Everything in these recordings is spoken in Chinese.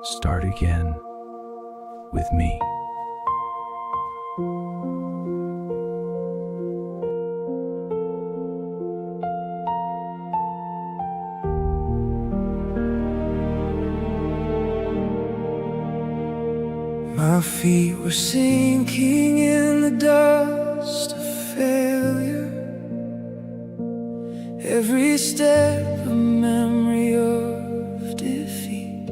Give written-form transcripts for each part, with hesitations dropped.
Start again with me. My feet were sinking in the dust of failure. Every step a memory of defeat.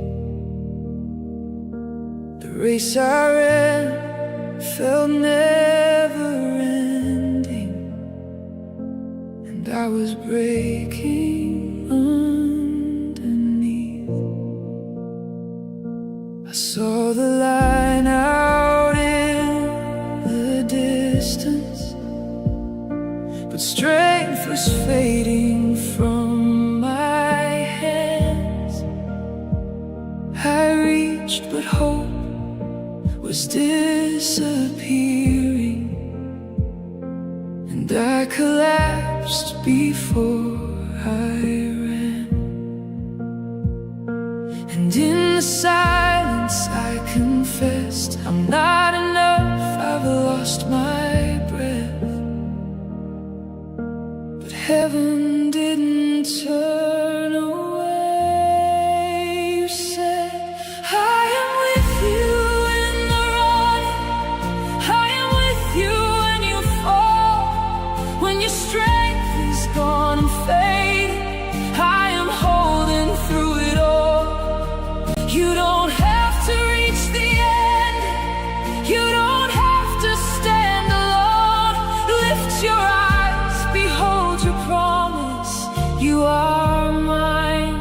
The race I ran felt never ending, and I was breaking underneath. I saw the line out in the distance, but strength was fading from my hands. I reached, but hope was disappearing, and I collapsed before I ran. And in the silence I confessed, I'm not enough, I've lost my breath. But heaven didn't turn away. You said, I am with you in the running, I am with you when you fall. When your strength is gone and fading, I am holding through it all. You don't have to reach the end, you don't have to stand alone. Lift your eyes, behold your promise. You are mine,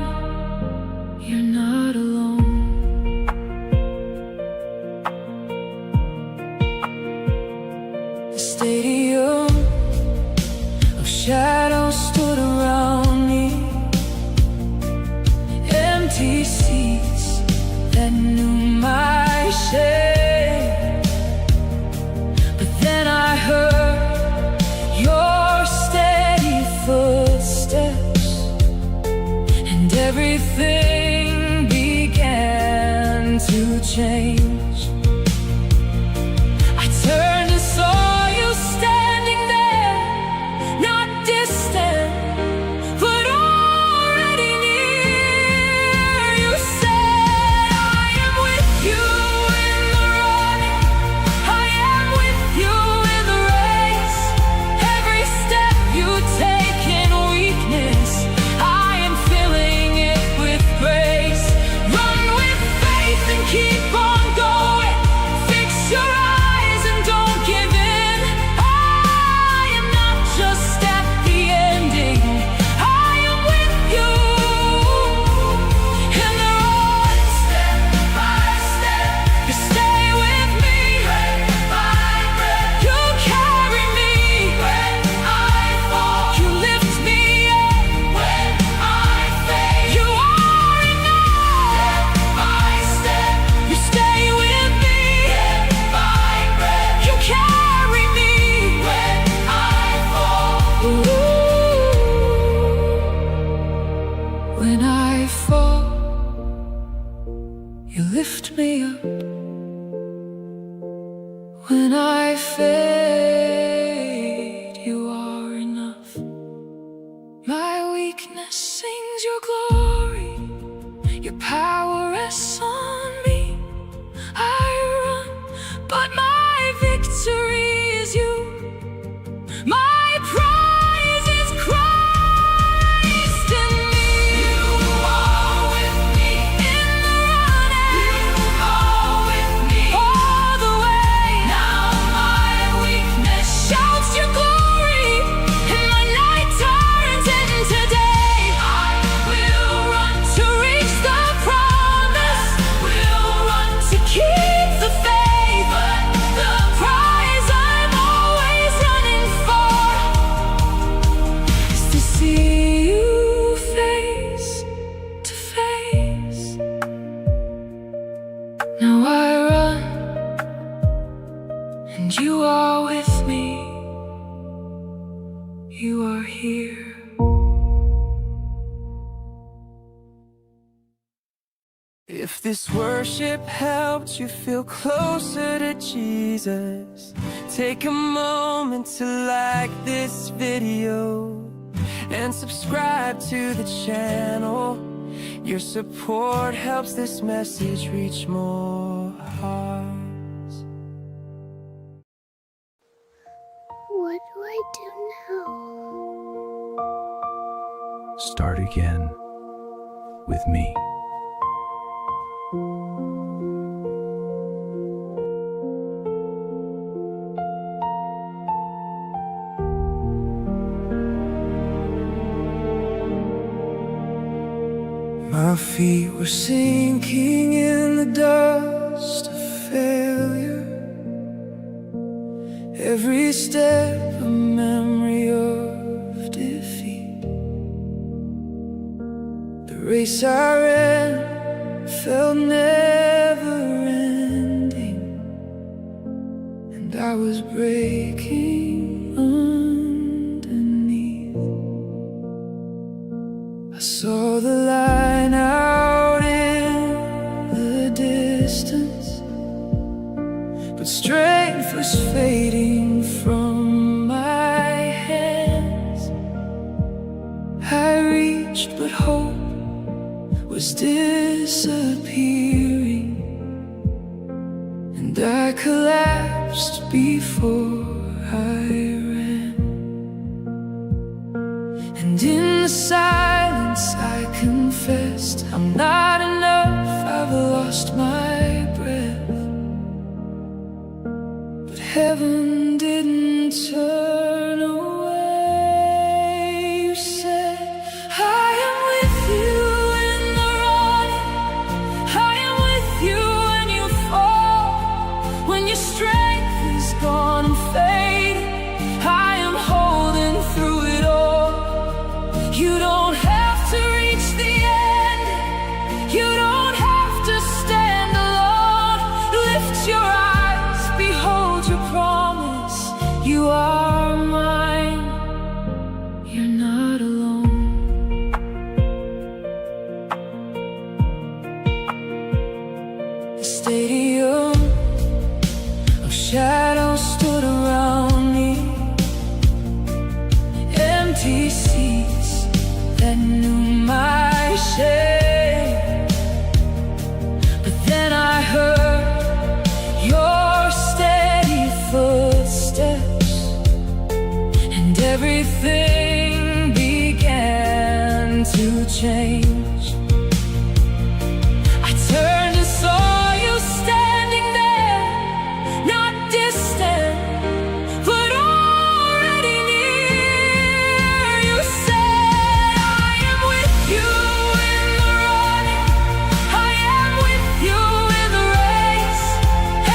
you're not alone. The stadium of shadows stood around me, empty seats that knew my shame. But then I heard your steady footsteps, and everything began to change. I turned and saw you standing there, not distant, but already near. You said, I am with you in the running, I am with you in the race. Every step you take in weakness, I am filling it with grace. Run with faith and keep on going. Fix your eyes and don't give in. I am not just at the ending, I am with you in the road. Step by step, you stay with me. Breath by breath, you carry me. When I fall, you lift me up. When I fade, you are enough. Step by step, you stay with me. Breath by breath, you carry me. When I fall, when I fall, you lift me up. When I fade, you are enough. My weakness sings your glory, your power rests on me. I run, but my victory is you. My prize is Christ in me. You are with me in the running. You are with me all the way. Now my weakness shouts your glory, and my night turns into day. I will run to reach the promise. Will run to keep the faith. But the prize I'm always running for is to see you face to face. Now I run, and you are with me. You are here. If this worship helped you feel closer to Jesus, take a moment to like this video and subscribe to the channel. Your support helps this message reach more hearts. What do I do now? Start again with me. My feet were sinking in the dust of failure. Every step a memory of defeat. The race I ran felt never ending, and I was breaking underneath. I saw the line out in the distance, but strength was fading from my hands. I reached, but hope was disappearing, and I collapsed before I ran. And in the silence I confessed, I'm not enough, I've lost my breath. But heaven didn't turn away. You said, I am with you in the running, I am with you when you fall, when your strength is gone and fading, I am holding through it all. You don't have to reach the end, you don't have to stand alone. Lift your eyes, behold your promise. You are mine, you're not alone. The stadium of shadows stood around me, empty seats that knew my shame. But then I heard your steady footsteps, and everything began to change. I turned and saw you standing there, not distant, but already near. You said, I am with you in the running, I am with you in the race.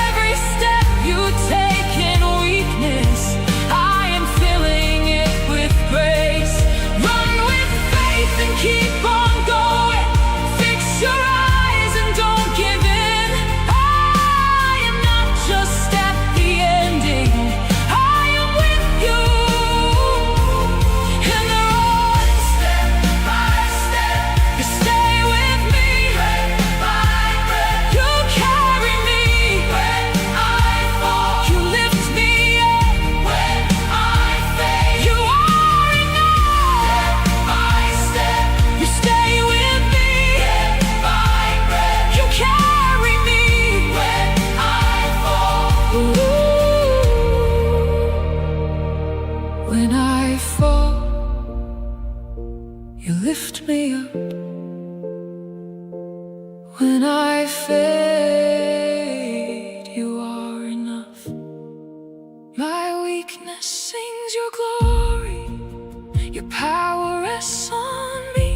Every step you take in weakness, I am filling it with grace. Run with faith and keep on going. Fix your eyes and don't give in. I am not just at the ending, I am with you in the road. Step by step, you stay with me. Breath by breath, you carry me. When I fall, you lift me up. When I fail, you are enough. Step by step, you stay with me. Breath by breath, you carry me. When I fall, when I fall, you lift me up. When I fade, you are enough. My weakness sings your glory, your power rests on me.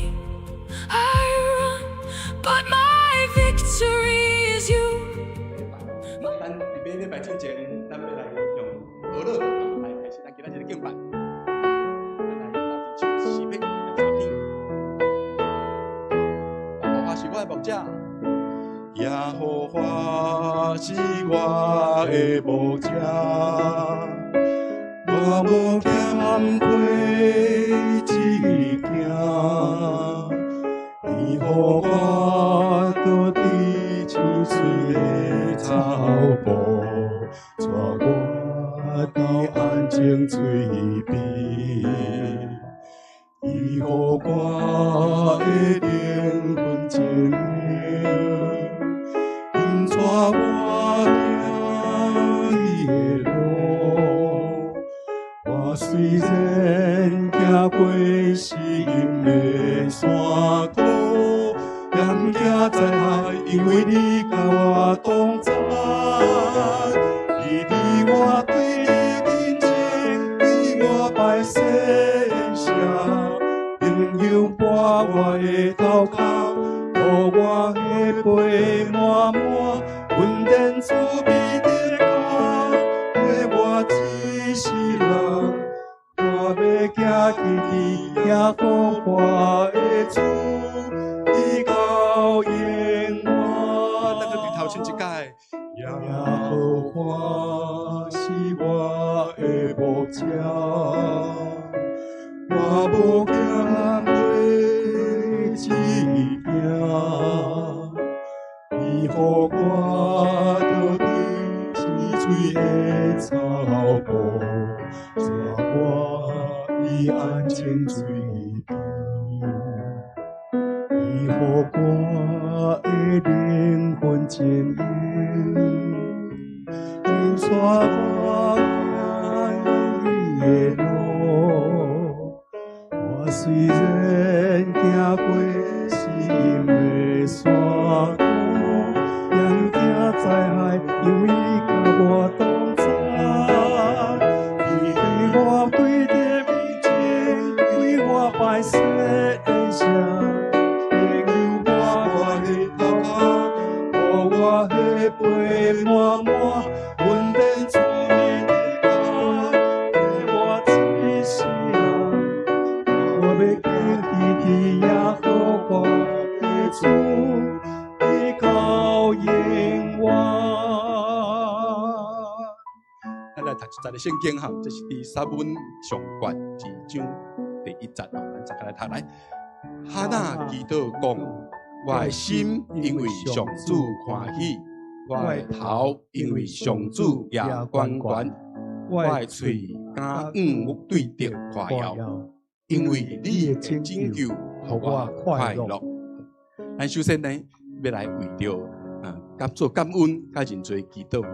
I run, but my victory is you. 咱伫每礼拜之前，咱要来用俄勒来开始咱今仔日的敬拜。咱来到这首诗篇2篇。耶和华是我的牧者，耶和华是我的牧者，我无惊愧只惊，你予我倒伫水的草埔，带我到安静水边。伊予我的灵魂清明，引带我行伊的路。我虽然行过死荫的山谷，也不惊灾害，因为你甲我同在。你伫我对面前，为我摆设宴席，朋友伴我的头壳，予我的杯满满，温暖滋味的歌，陪我一世人。我要行去去，也予我的主，你到永远。咱个对头前一届，也予我是我的目标，我无嫌袂一行，伊予我到底是水的草埔，带我伊安静水边。伊予我的灵魂清明，引带我行伊的路。我虽然行过死荫的山谷，也不惊灾害，因为你甲我同在。你对我对着面前，为我摆设宴席。我的杯满满，温暖滋味的歌，陪我一世人。我要行去，也予我的主，你到永远。咱来读一节的圣经哈，这是第撒母耳上卷2章第1节哈，咱再来读来。哈娜祈祷讲。我的心因为上主欢喜，我的头因为上主也悬悬，我的嘴敢对着夸耀，因为你的拯救，予我快乐。咱首先呢，要来为着做感恩，甲认罪祈祷。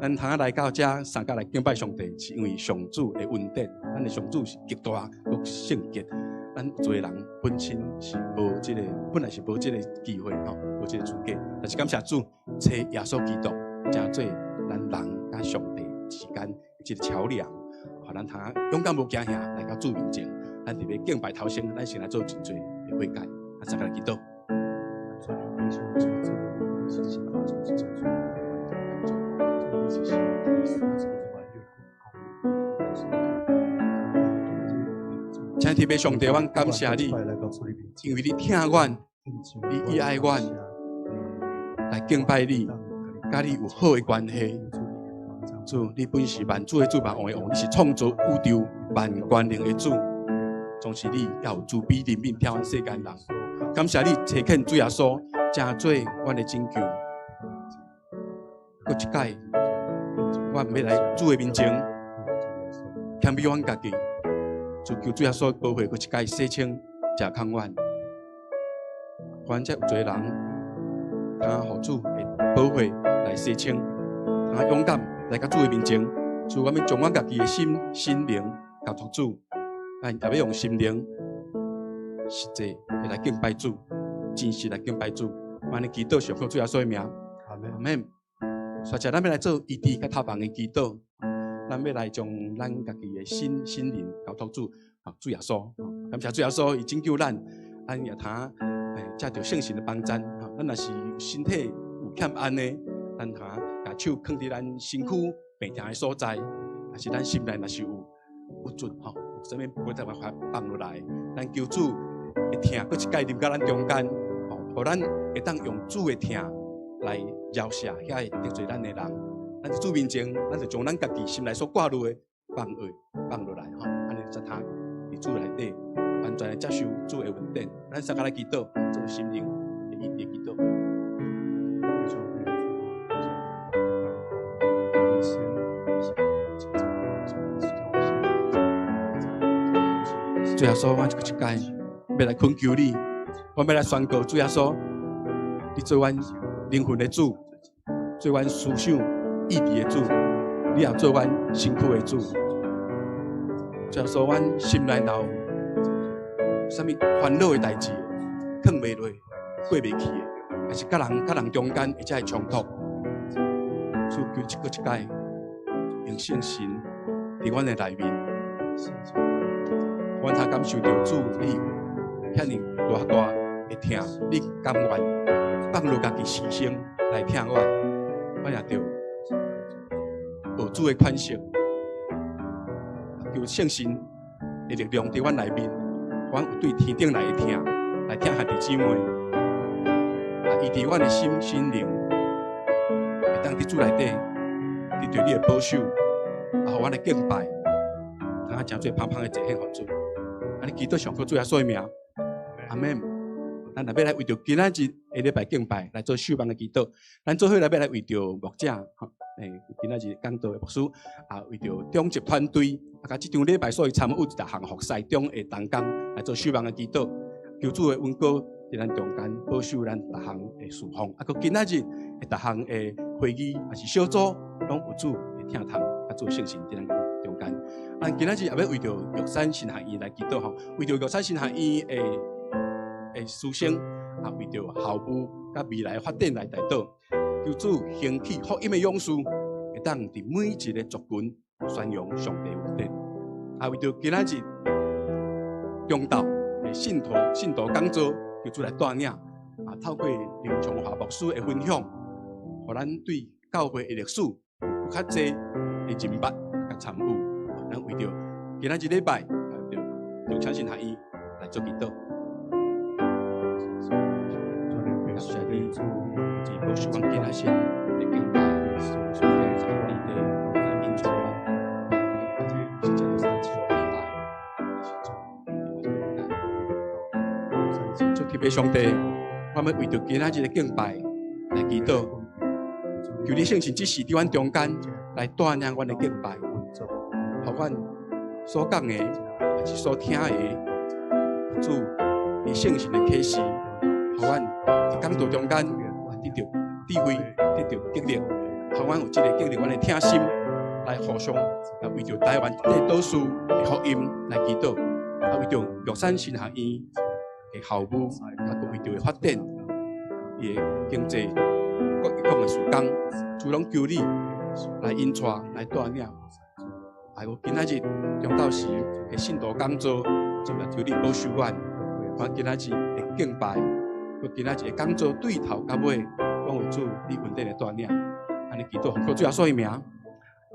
咱通来到这三甲来敬拜上帝，是因为上主的恩典，咱的上主是极大又圣洁。咱有做人本身是无这个，本来是无这个机会吼，无这个资格。但是感谢主，找耶稣基督，成做咱人甲上帝之间一个桥梁，互咱通勇敢无惊吓来到主面前。咱特别敬拜头先，咱先来做真侪的悔改，再来祈祷。请特别上帝，阮感谢你，因为你听阮，你依爱阮，来敬拜你，甲你有好的关系。主，你本是万主的主，万王的王，你是创造宇宙万权能的主。总是你要有慈悲怜悯挑战世间人。感谢你垂肯主耶稣，成做阮的拯救。搁一届，阮要来主的面前，谦卑阮家己。就求主耶稣保护，佮一届洗清食空阮。反正有侪人，通互主会保护来洗清，通勇敢来到主的面前。主，我们将阮家己的心灵交托主，咱也要用心灵实际来敬拜主，真实来敬拜主。万能祈祷上靠主耶稣的名，阿门。所以咱要来做医治甲头房的祈祷。咱要来将咱家己的心灵交托主主耶稣，感谢主耶稣，伊拯救咱，咱也通借着圣神的帮助，咱若是身体有欠安的，咱通把手放伫咱身躯病痛的所在，但是咱心内若是有不准吼，有啥物不得办法放落来，咱求主会听，搁一届临到咱中间，互咱会当用主的听来饶赦遐会得罪咱的人。咱在主面前，咱就将咱家己心内所挂虑的放落来，安尼才通伫主内底完全的接受主的恩典。咱三个来祈祷，做心灵的祈祷。主耶稣，我一届要来恳求你，我要来宣告主耶稣，你做阮灵魂的主，做阮思想意志的主，你也做阮身躯的主。主耶稣，阮心内头有啥物烦恼的代志，藏袂落、过袂去的，还是甲人中间会遮的冲突，主求一届用圣神伫阮的内面，阮才感受到主你遐尼大的疼，你甘愿放落家己牺牲来疼我也着无主的款式，求圣神的力量伫阮内面，阮有对天顶来的疼，来疼兄弟姊妹，医治阮的心灵，会当伫主内底，伫对你的保守，互阮的敬拜，让我诚侪芳芳的祭献互主。安尼祈祷上靠主耶稣的名，阿门。咱若要来为着今仔日下礼拜敬拜来做守望的祈祷，咱做伙来要来为着牧者，今仔日讲道的牧师为着中级团队，甲即场礼拜所以参与一项服侍中的同工来做守望的祈祷，求主的恩膏伫咱中间保守咱逐项的事奉，佮今仔日的逐项的会议还是小组，拢有主的听堂，甲做圣神伫咱中间。咱今仔日也要为着玉山神学院来祈祷吼，为着玉山神学院的师生为着校务甲未来发展来代祷，求主兴起福音的勇士，会当伫每一个族群宣扬上帝恩典。为着今仔日中道的信徒讲座，求主来带领透过林长华牧师的分享，互咱对教会的历史有较侪的认捌甲参与。咱为着今仔日礼拜，为着中山神学院来做祈祷。感谢你，以保守阮今仔日的敬拜，所在场地的民众啊，是这个三千爱，主特别上帝，我们为着今仔日的敬拜来祈祷，求你圣神指示伫阮中间来带领阮的敬拜，互阮所讲的还是所听的，主你圣神的启示，互阮伫讲道中间得到智慧，得到激励，互阮有这个激励阮的听心，来互相来为着台湾地岛市的福音来祈祷，为着玉山神学院的校务，为着的发展，伊的经济各一项的事工，主拢求你来引带来带领。我今仔日中到时的信徒讲座，就来求你保守阮。我今仔日的敬拜，我今仔日的讲座对头到尾，拢有主你稳定的带领。安尼祈祷，奉主耶稣的名，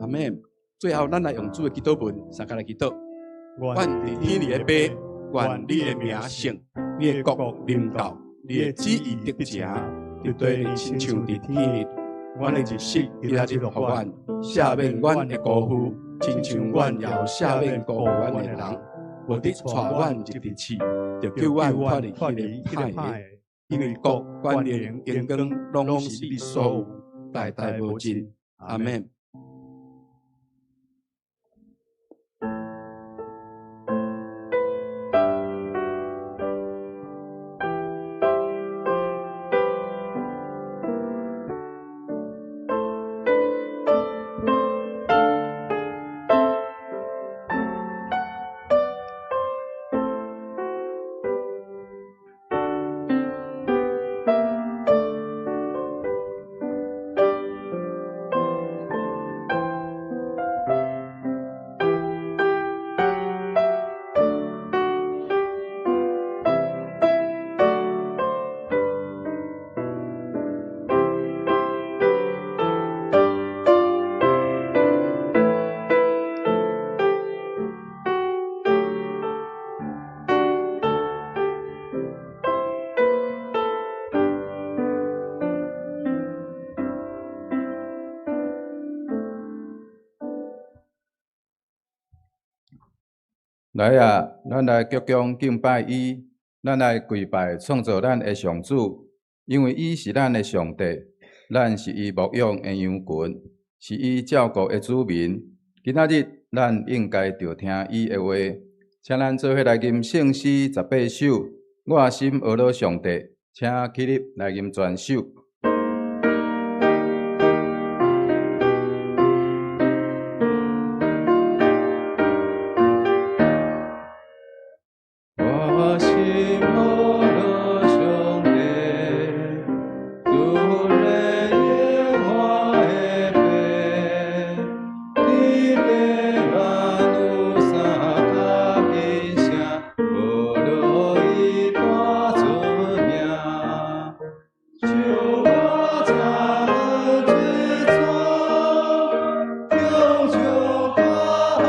阿门。最后，咱来用主的祈祷文，三个来祈祷。愿伫天里的爸，愿你的名圣，你的国临到，你的旨意得成，就对你亲像伫天里。阮的日息，今仔日互阮赦免阮的辜负。亲像阮也赦免辜负阮的人，无得带阮入地狱，就叫阮脱离迄个歹的，因为国、权力、荣光，拢是你所有，代代无尽。阿门。来啊！咱来鞠躬敬拜伊，咱来跪拜创造咱的上主，因为伊是咱的上帝，咱是伊牧养的羊群，是伊照顾的子民。今仔日咱应该着听伊的话，请咱做伙来吟圣诗18首，我心学了上帝，请起立来吟全首。我心学了上帝，主来应我的病，你的万有三角形象，学了伊大出名。就我在最初，永久大海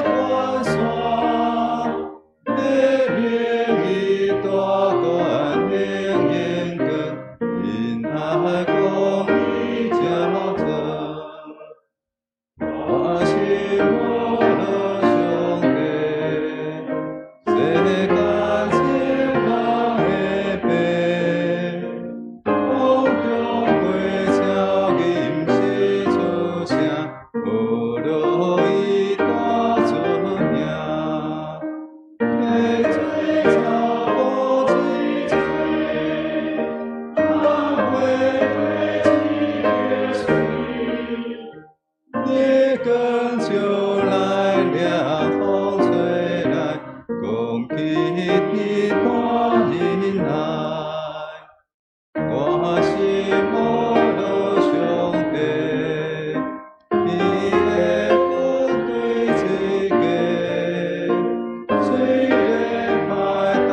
关山。命伊大管命因根，因爱公义交存。我心学了上帝，世间千万的病，空中飞鸟吟诗出声，学了伊大出名。你更就来凉风吹来，讲起你大人来。我心学了上帝，你的分对自己。虽然歹代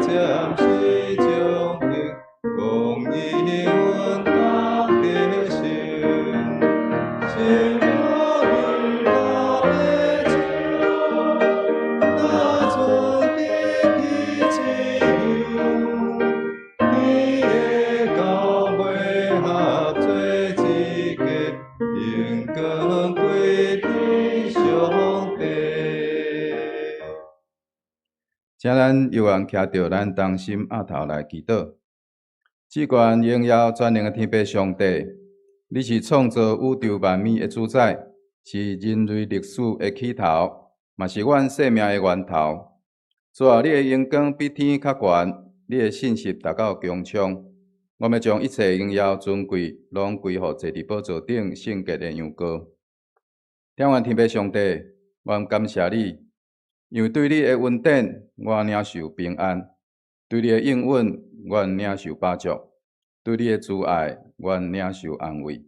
暂时中行，讲伊阮当得成。心若你老的酒，那存你的自由，你的到尾合做一家，应光归天上帝。请咱犹原徛着咱同心额头来祈祷。至关荣耀全能的天父上帝，你是创造宇宙万物的主宰，是人类历史的起头，嘛是阮生命的源头。主啊，你的荣光比天较悬，你的信实达到强冲。我们将一切荣耀尊贵，拢归予坐伫宝座顶圣洁的羊羔。天愿天父上帝，我感谢你。因为对你的恩典，我领受平安；对你的应允，我领受帮助；对你的慈爱，我领受安慰；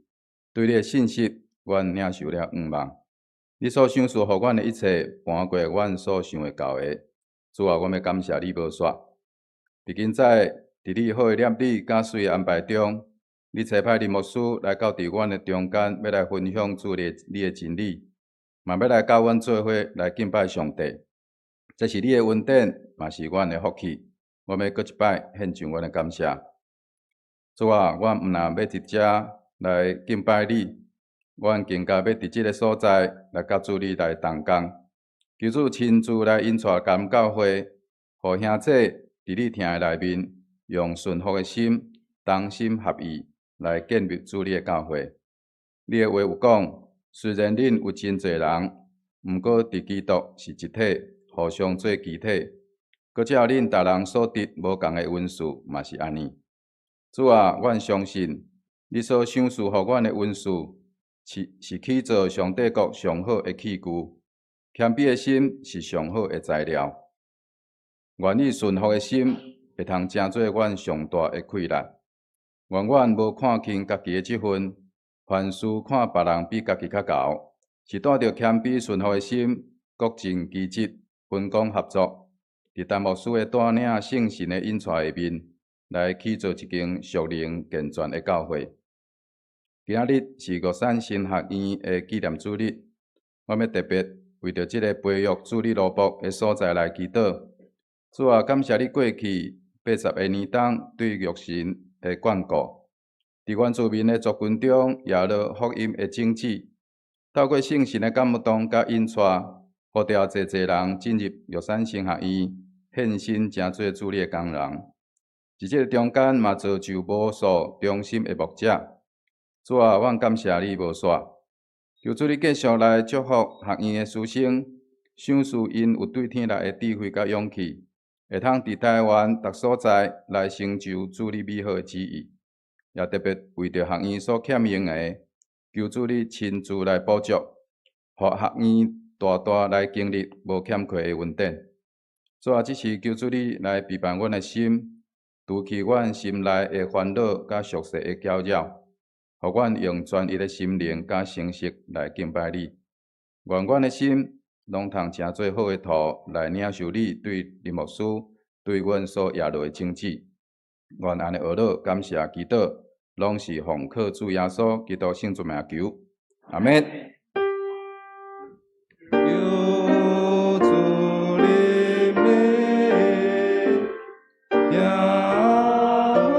对你的信息，我领受了盼望。你所赏赐予阮的一切，盘过阮所想的到的。主啊，我要感谢你无煞。伫今早，伫你好的念理甲水的安排中，你差派林牧师来到伫阮的中间，要来分享主你的真理，嘛要来教阮做伙来敬拜上帝。这是你的恩典，嘛是阮的福气。我要搁一摆献上阮的感谢。主啊，我毋但要伫遮来敬拜你，我更加要伫即个所在来甲主你来同工。求主亲自来引带甘教会，互兄姐伫你听的内面，用顺服的心，同心合意来建立主你的教会。你的话有讲，虽然恁有真侪人，毋过伫基督是一体。互相做肢体，搁照恁逐人所得无共的恩赐，嘛是安尼。主啊，阮相信你所赏赐互阮的恩赐，是去做上帝国上好的器具。谦卑的心是上好的材料。愿意顺服的心会通成做阮上大的快乐。愿阮无看轻家己的积分，凡事看别人比家己较厚，是带着谦卑顺服的心，各尽其职。分工合作，伫陈牧师的带领圣神的引带下面，来去做一间属灵健全的教会。今仔日是玉山神学院的纪念主日，我要特别为着这个培育主日路卜的所在来祈祷。主啊，感谢你过去80个年冬对玉神的眷顾，伫阮厝面的族群中也落福音的种子，透过圣神的感动甲引带。呼召侪侪人进入玉山神学院，献身成做主理的工人。伫这个中间嘛，造就无数忠心的牧者。主啊，阮感谢你无煞，求主你继续来祝福学院的师生，赏赐因有对天来的智慧甲勇气，会通伫台湾各所在来成就主你美好的旨意，也特别为着学院所欠用的，求主你亲自来补足，互学院大大来经历无欠缺的稳定。主啊，即是求主你来陪伴阮的心，除去阮心内的烦恼甲俗世的搅扰，互阮用专一的心灵甲诚实来敬拜你。愿阮的心拢通诚做好的土来领受你对林牧师对阮所压落的种子。愿安尼学乐感谢祈祷，拢是奉靠主耶稣基督圣主名求，阿免。求主你的领我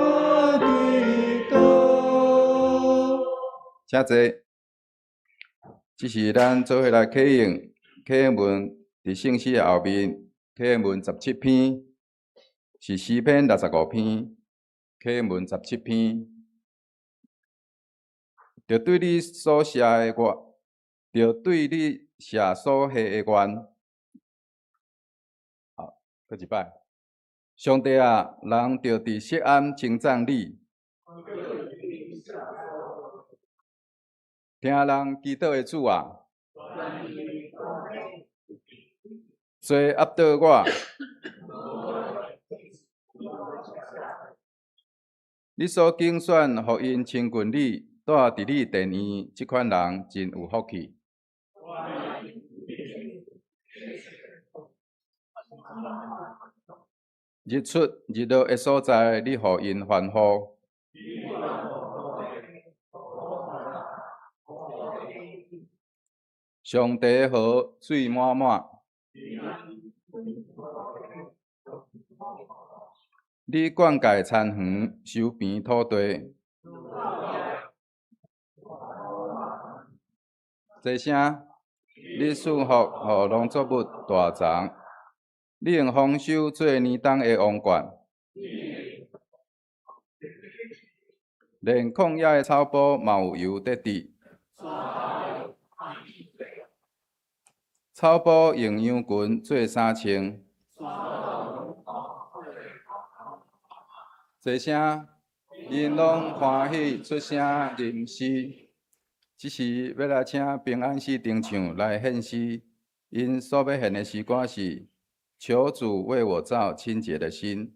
对倒，请坐。这是咱做伙来启用启用文伫圣诗的后面，启用文17篇，是诗篇65篇，启用文17篇。着对你所写的愿，着对你写所下的愿。好，搁一摆。上帝啊，人着伫錫安称赞你。听人祈祷的主啊，做压倒我。你所竞选，互因亲近你，住伫你殿院，即款人真有福气。日出日落的所在，你互因欢呼。上帝河水满满，你灌溉田园，收平土地。这声，你赐福互农作物大长，你用丰收做年冬的王冠，连旷野的草埔嘛有油得滴。草埔用羊群做衫穿，这声因拢欢喜出声吟诗。只是要来请平安诗登场来献诗，因所要献的诗歌是：求主为我造清洁的心。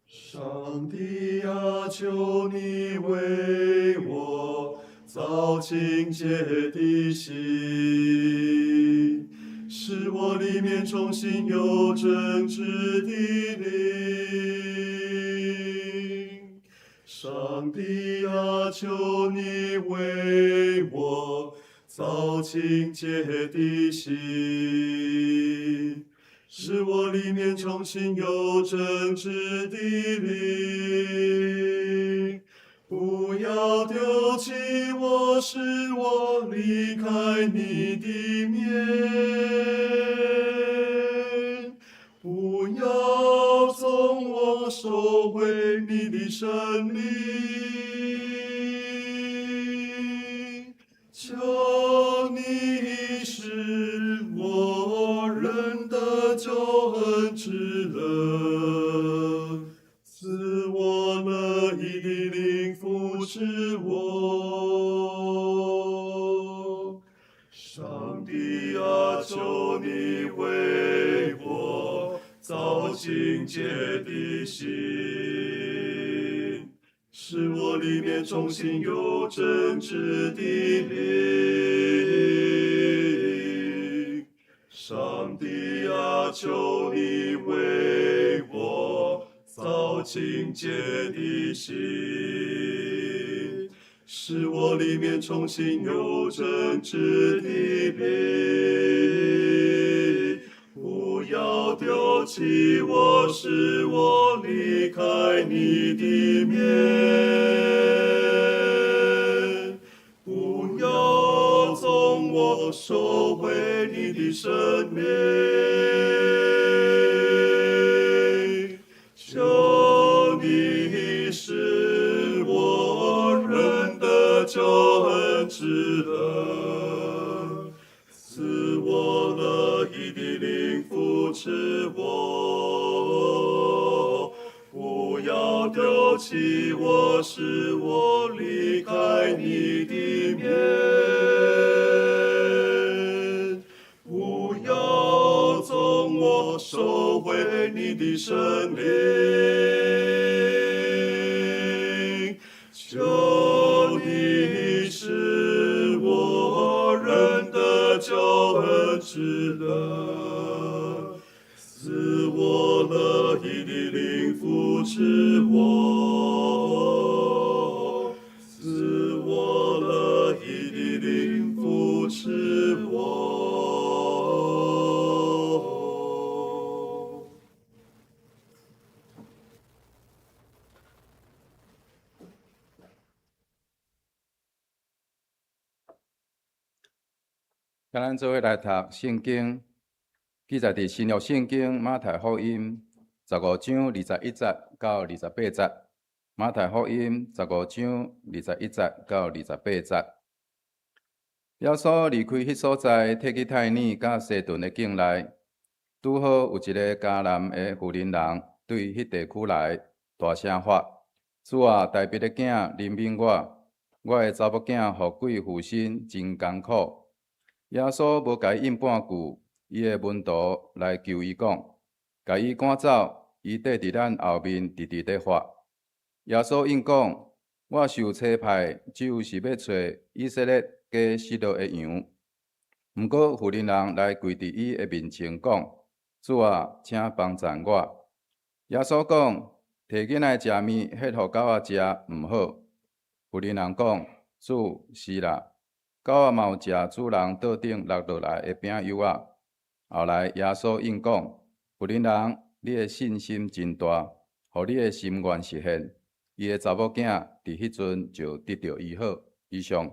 上帝啊，求你为我造清洁的心，使我里面重新有正直的灵。上帝啊，求你为我造清洁的心，使我里面重新有正直的灵。不要丢弃我，使我离开你的面。不要从我收回你的生命。求你使我认得救恩之乐，赐我乐意的灵扶持我。上帝啊，求你为我造清洁的心，使我里面重新有正直的灵。上帝啊，求你为我造清洁的心，使我里面重新有真挚的灵。不要丢弃我，使我离开你的面。不要从我收回你的生命。求你使我认得救恩之恩，赐我乐意的灵扶持我。不要丢弃我，使我离开你的面。不要从我收回你的生命。求你使我认得救恩之恩，赐我乐意的灵扶持我，赐我乐意的灵扶持我。甲咱做伙来读圣经，记载伫新约圣经马太福音15章21节到28节。马太福音15章21节到28节。耶稣离开迄所在，退去太尼甲西顿的境内，拄好有一个迦南的妇人人对迄地区来大声发：主啊，大卫的囝怜悯我，我的查某囝互鬼附身，真艰苦。耶稣无甲伊应半句，伊的门徒来求伊讲，甲伊赶走，伊缀伫咱后面直直咧发。耶稣应讲：我受差派，只有是要找以色列家失落的羊。毋过妇人人来跪伫伊的面前讲：主啊，请帮助我。耶稣讲：摕囡仔食面，迄互狗仔食毋好。妇人人讲：主，是啦。狗仔嘛有食主人桌顶落落来的饼油仔。后来耶稣应讲：妇人人，你的信心真大，互你的心愿实现。伊的查某囝伫迄阵就得到医好。以上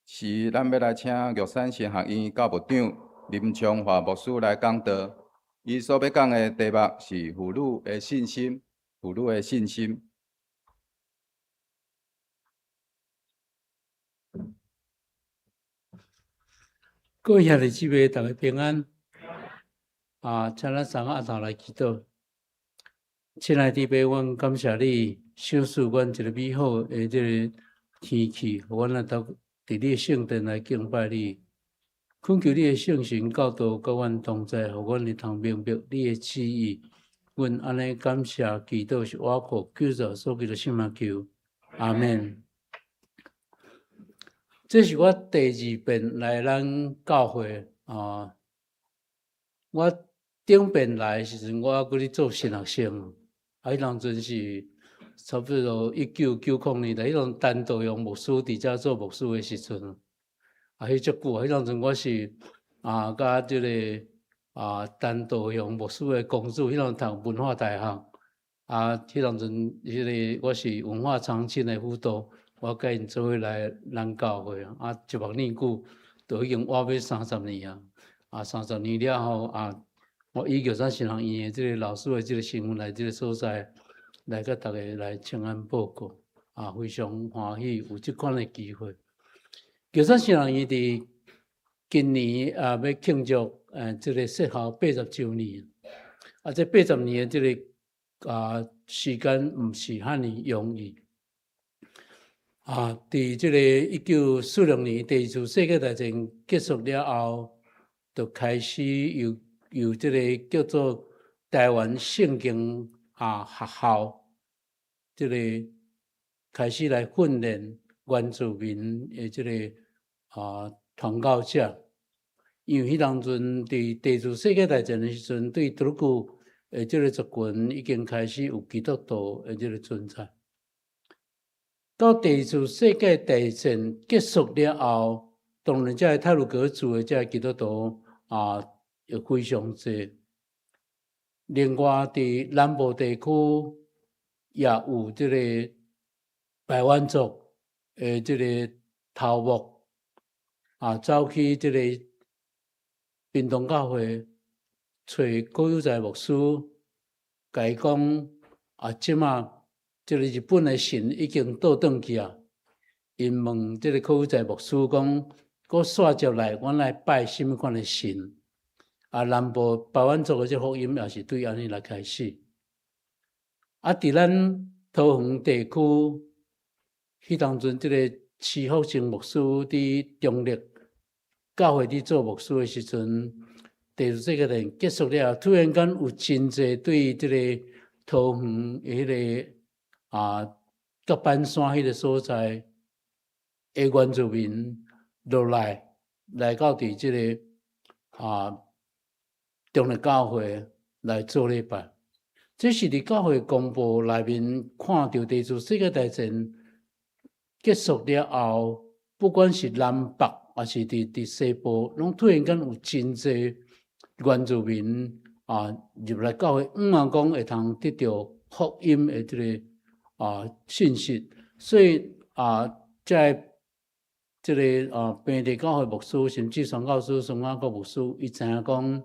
是咱要来请玉山神学院教务长林昌华牧师来讲道。伊所要讲的题目是妇女的信心。妇女的信心。各位兄弟姊妹，大家平安。请咱三个阿头来祈祷。亲爱的弟兄，阮感谢你，赏赐阮一个美好的这个天气，互阮来到伫你的圣殿来敬拜你。恳求你的圣神教导甲阮同在，互阮会通明白你的旨意。阮安尼感谢祈祷是我靠救助所求的圣名求，阿免。这是我第2遍来咱教会我顶遍来的时阵，我还伫做神学生，迄当阵是差不多1990年代，迄当单独用牧师伫遮做牧师的时阵，迄足久，迄当阵我是甲即个单独用牧师的公主，迄当读文化大学，迄当阵迄个我是文化长青的辅导。我甲因做伙来咱教会一目念久，都已经活要30年30年了后我以玉山神学院的这个老师的这个身份来这个所在，来甲大家来请安报告非常欢喜有这款的机会。玉山神学院伫今年要庆祝这个设校80周年，这80年的这个时间毋是遐尼容易。伫即个1946年第2次世界大战结束了后，就开始由即个叫做台湾圣经学校，即个开始来训练原住民的即个传教者。因为迄当阵伫第2次世界大战的时阵，对土耳其即个族群已经开始有基督徒的即个存在。到第二次世界大战结束了后，当然这太鲁阁住的这基督徒也非常多。另外，伫南部地区也有这个排湾族的这个头目走去这个屏东教会找郭有才牧师，甲伊讲即马这个日本的神已经倒转去啊。因问这个郭有才牧师讲，我刷接来，阮来拜什么款的神？南部排湾族的这福音也是对安尼来开始。伫咱桃园地区，迄当阵这个徐福成牧师伫中立教会伫做牧师的时阵，第二次世界大战结束了，突然间有真侪对这个桃园的迄个甲板山迄个所在的原住民落来到伫这个中立教会来做礼拜。这是伫教会公布内面看到第二次世界大战结束了后，不管是南北还是伫西部，拢突然间有真侪原住民入来教会，讲会通得到福音的这个信息。所以在这个平地教会牧师，甚至宣教师、宣雅各牧师，伊知影讲，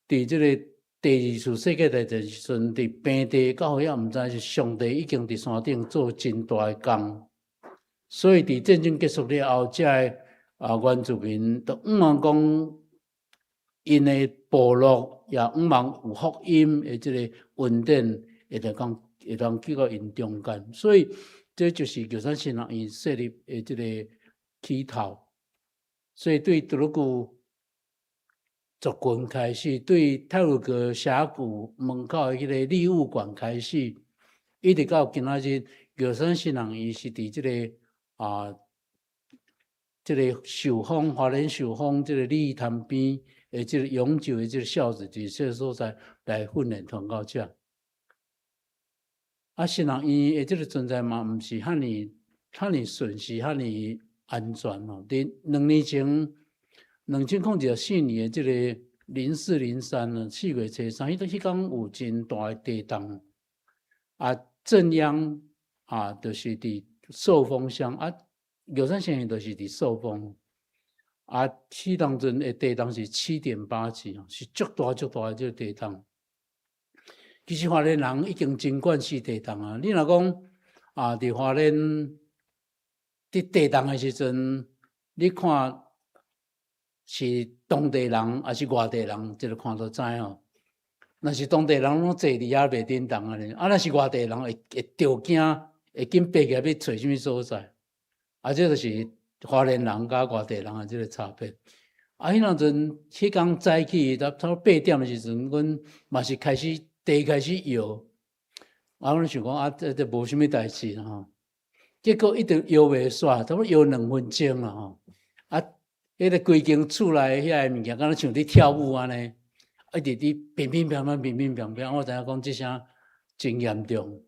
伫这个第二次世界大战时阵，伫平地教会也毋知是上帝已经伫山顶做真大的工，所以伫战争结束了后，这原住民都讲，因的部落也有福音的这个恩典，会当去到因中间，所以这就是求山新人伊设立的这个起头。所以对德鲁古族群开始，对太鲁阁峡谷门口的迄个礼物馆开始，一直到今仔日，求山新人伊是伫这个这个寿丰花莲寿丰这个礼坛边的这个永久的这个孝子，伫这个所在来训练传到这。新人伊的这个存在嘛，毋是遐尼顺时，遐尼安全哦。伫2年前，2004年的这个04、03呢，4月初3，迄天有真大的地动，震央就是伫寿丰乡高山县就是伫寿丰，迄当阵的地动是7.8级，是足大的这个地动。其实花莲人已经真惯势地动啊！你若讲伫花莲伫地动的时阵，你看是当地人还是外地人，这个看就知哦。若是当地人拢坐伫遐袂叮动啊咧，若是外地人会着惊，会紧爬起来要找什么所在。这就是花莲人甲外地人的这个差别。迄当阵迄天早起，差不多8点的时阵，阮嘛是开始摇。阮想讲这无什么代志啦吼。结果一直摇袂煞，差不多摇2分钟啦吼。迄个规间厝内遐个物件，敢若像伫跳舞安尼，一直伫乒乒乓乓，我知影讲即声真严重。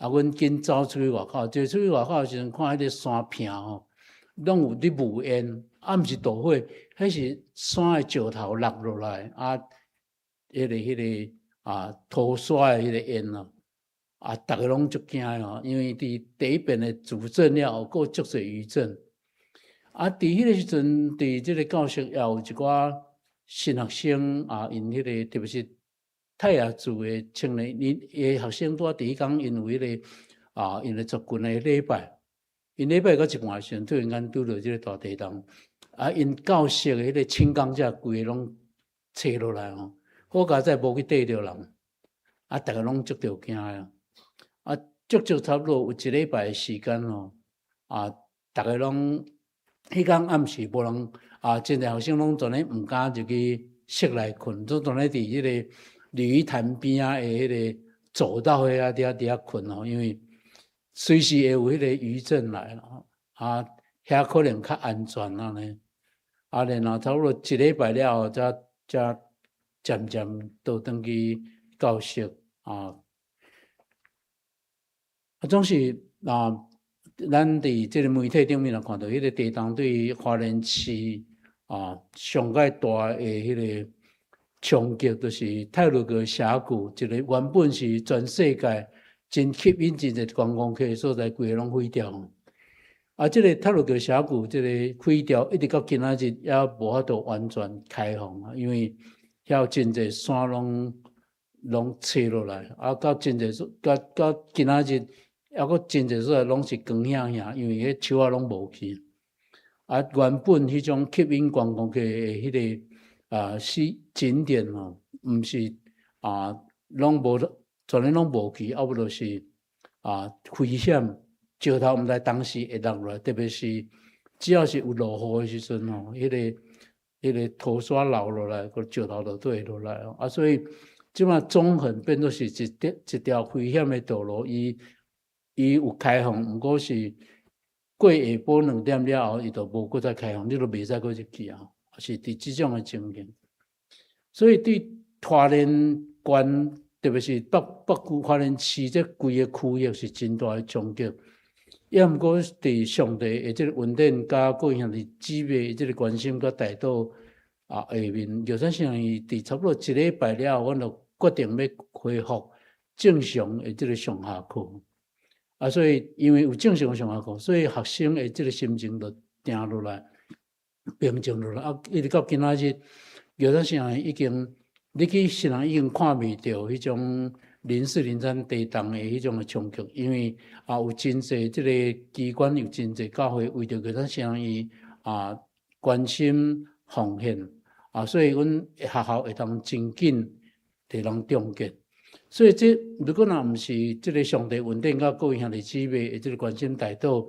阮紧走出去外口，走出去外口的时阵，看迄个山坪吼，拢有伫雾烟，毋是大火，迄是山的石头落落来，迄个土沙的迄个烟咯，逐个拢足惊哦，因为伫第一遍的主震了后，佫足侪余震。伫迄个时阵，伫即个教室也有一寡新学生因迄个特别是泰雅族的青年，因学生拄伫迄天，因为迄个因的族群的礼拜，因礼拜到一半时阵，突然间拄着即个大地动，因教室的迄个轻钢架规个拢斜落来吼，好佳哉无去缀着人，逐个拢足着惊啊！足差不多有1礼拜的时间吼，逐个拢。迄天暗时无人真侪学生拢全咧毋敢入去室内困，都全咧伫迄个鲤鱼潭边的迄个走道遐伫遐困吼，因为随时会有迄个余震来啦，遐可能较安全安尼。然后差不多1礼拜了后，才渐渐倒转去教室总是咱伫即个媒体顶面来看到，迄个地动对花莲市上界大的迄个冲击，就是太鲁阁峡谷，一个原本是全世界真吸引真侪观光客的所在，规个拢毁掉。即个太鲁阁峡谷，即个毁掉，一直到今仔日也无法度完全开放啊，因为遐有真侪山拢切落来，到真侪到今仔日，还佫真侪所在拢是光响响，因为迄树仔拢无去。原本迄种吸引观光客的迄个景点毋是拢无，全然拢无去，不就是危险。石头毋知当时会落落来，特别是只要是有落雨的时阵迄个土沙流落来，个石头就会落来所以即马中横变做是一条危险的道路，伊有开放，毋过是过下晡2点了后，伊就无搁再开放，你就袂使搁入去是伫即种的情形。所以对花莲县，特别是北区花莲市这规个区域是真大的冲击。也毋过伫上帝的即个恩典，甲各位兄弟姊妹即个关心甲带到下面，就算是伊伫差不多1礼拜了后，阮就决定要恢复正常的即个上下课。所以因为有正常的上下课，所以学生的即个心情就定落来，平静落来。一直到今仔日，就算是已经，你去现场已经看未到迄种04、03地动的迄种的冲击，因为有真侪即个机关，有真侪教会为着咱生伊关心奉献所以阮学校会当真紧地人重建。所以如果若毋是即个上帝恩典，甲各位兄弟姊妹的即个关心带到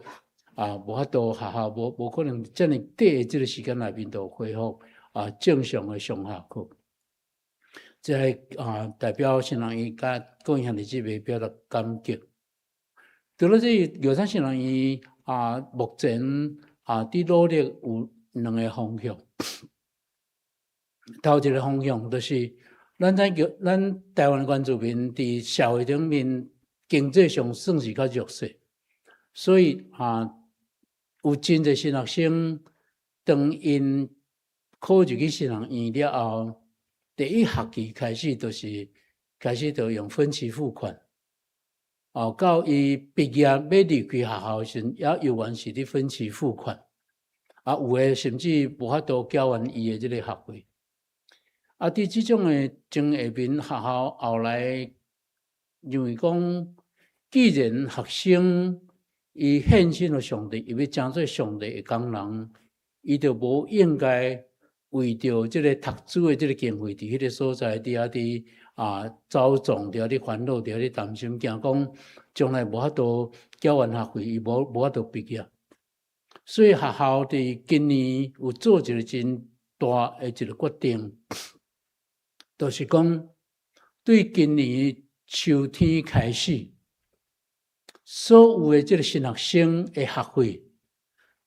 无法度学校无可能遮尔短的即个时间内面就恢复正常的上下课。即代表新人伊甲各位兄弟姊妹表达感激。除了这药厂新人伊目前伫努力有2个方向。头一个方向就是咱台湾原住民伫社会顶面经济上算是较弱势，所以有真侪新学生当因考入去新人院了后，第一学期开始就用分期付款，到伊毕业要离开学校时，也犹原是伫分期付款，有诶甚至无法度缴完伊诶即个学费。伫即种诶情下面，学校后来认为讲，既然学生伊献身了上帝，伊要成做上帝诶工人，伊就无应该为着即个读书诶即个经费，伫迄个所在伫走撞，伫咧烦恼，伫咧担心，惊讲将来无法度缴完学费，伊无法度毕业。所以学校伫今年有做一个真大诶一个决定。就是讲，对今年秋天开始，所有的这个新学生的学费，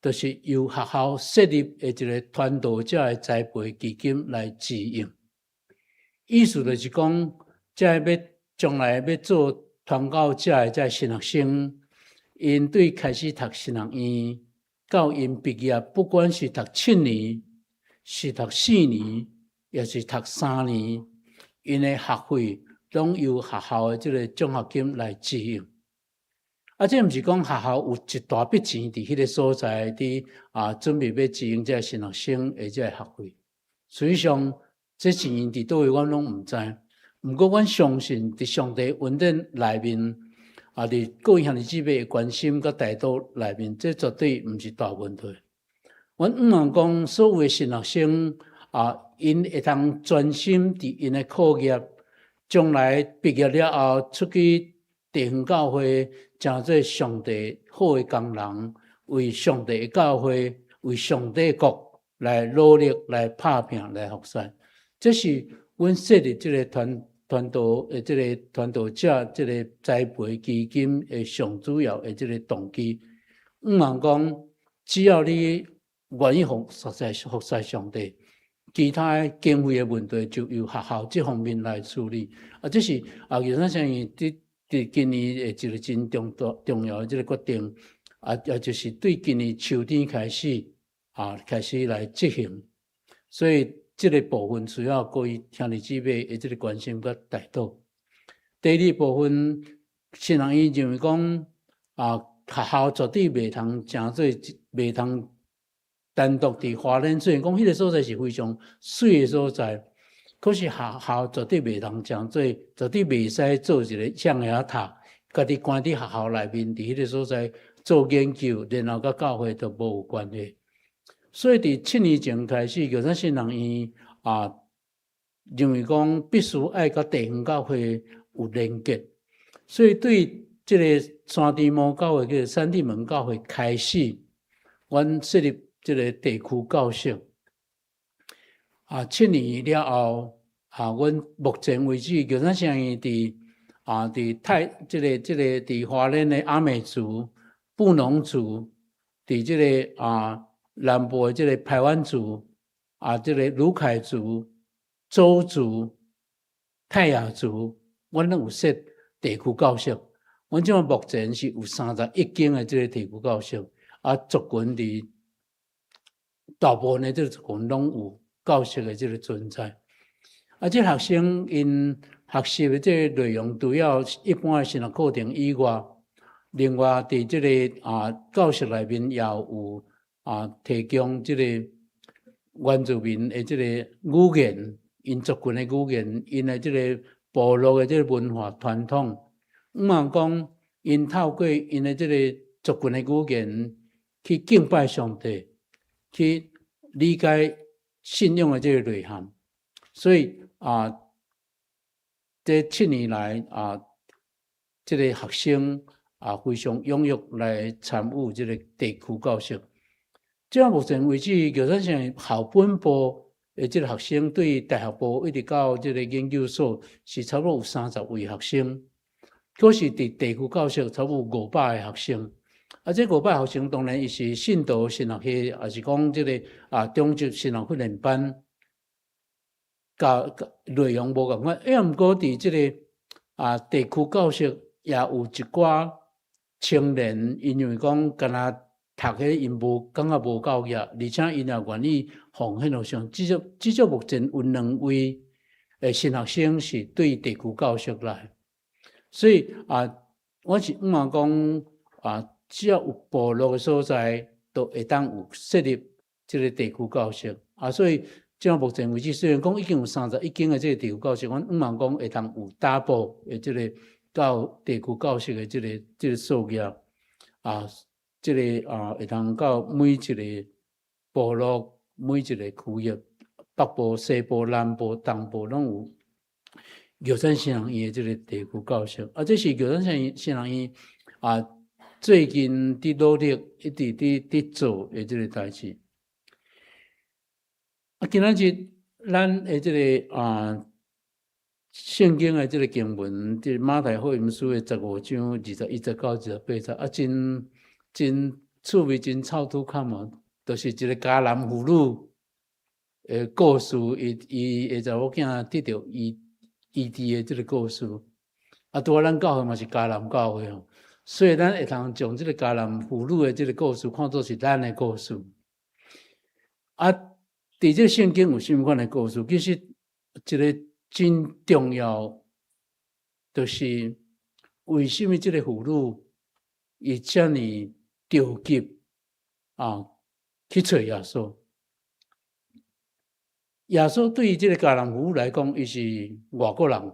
就是由学校设立的一个传道者的栽培基金来支应。意思就是讲，将来要做传教者的这新学生，因对开始读新学院到因毕业，不管是读7年，是读4年。也是读3年，因的学费拢由学校的这个奖学金来支应。这毋是讲学校有一大笔钱伫迄个所在伫准备要支应这新学生的这学费。实际上，这钱伫倒位，阮拢毋知。毋过，阮相信伫上帝恩典内面，伫各位兄弟姊妹的关心甲带导内面，这绝对毋是大问题。阮毋通讲所有的新学生。因会当专心伫因的课业，将来毕业了后出去地方教会，成做上帝好的工人，为上帝的教会、为上帝国来努力、来打拼、来服侍。这是阮设立这个传道的这个传道者这个栽培基金的上主要的这个动机。毋通讲，只要你愿意服侍上帝。其他经费的问题就由学校这方面来处理。这是有啥像伫今年的一个真重要的这个决定。也就是对今年秋天开始开始来执行，所以这个部分需要各位兄弟姊妹的这个关心甲带导。第二部分，新人伊认为讲学校绝对袂通诚做，袂通单独伫花莲，虽然讲迄个所在是非常水的所在，可是学校绝对袂通诚做，绝对袂使做一个象牙塔，家己关伫学校内面，伫迄个所在做研究，然后甲教会都无有关系。所以伫7年前开始，叫咱新人伊认为讲必须爱甲地方教会有连结，所以对这个山地门教会叫山地门教会开始，阮设立这个地区教室7年了后阮目前为止叫咱啥伊伫这个伫花莲的阿美族、布农族，伫这个南部的这个排湾族这个鲁凯族、周族、泰雅族，阮拢有设地区教室。阮即目前是有31间的这个地区教室，族群伫大部分的这个族群拢有教室的这个存在。这学生因学习的这个内容，除了一般的神学课程以外，另外伫这个教室内面也有提供这个原住民的这个语言，因族群的语言，因的这个部落的这个文化传统。讲因透过因的这个族群的语言去敬拜上帝，去理解信仰的这个内涵。所以这7年来这个学生非常踊跃来参与这个地区教室。到目前为止，叫咱像校本部的这个学生，对大学部一直到这个研究所，是差不多有30位学生。可是伫地区教室差不多500个学生。这500个学生当然伊是信道神学系，也是讲这个中级神学训练班，内容无共款。毋过伫这个地区教室也有一寡青年，因为讲敢若读迄因无感觉无够热，而且因也愿意奉献互上。至少目前有2位新学生是对地区教室来，所以我是讲只要有部落的所在，都会当有设立这个地区教室所以到目前为止，虽然讲已经有31间的这个地区教室，阮讲会当有double的这个到地区教室的这个数额这个会当到每一个部落、每一个区域，北部、西部、南部、东部拢有玉山新人院的这个地区教室。这是玉山新人院最近伫努力一直伫做的这个代志。今仔日咱的这个圣经的这个经文，即马太福音书的15章21、29、28真趣味、真臭土坎就是一个迦南妇女的故事，伊的查某囝得到医治的这个故事。拄咱教会嘛是迦南教会所以咱会通将这个迦南妇女的这个故事看作是咱的故事。伫这圣经有什么款的故事？其实一个真重要，就是为什么这个妇女伊遮尔着急去找耶稣？耶稣对于这个迦南妇女来讲，伊是外国人，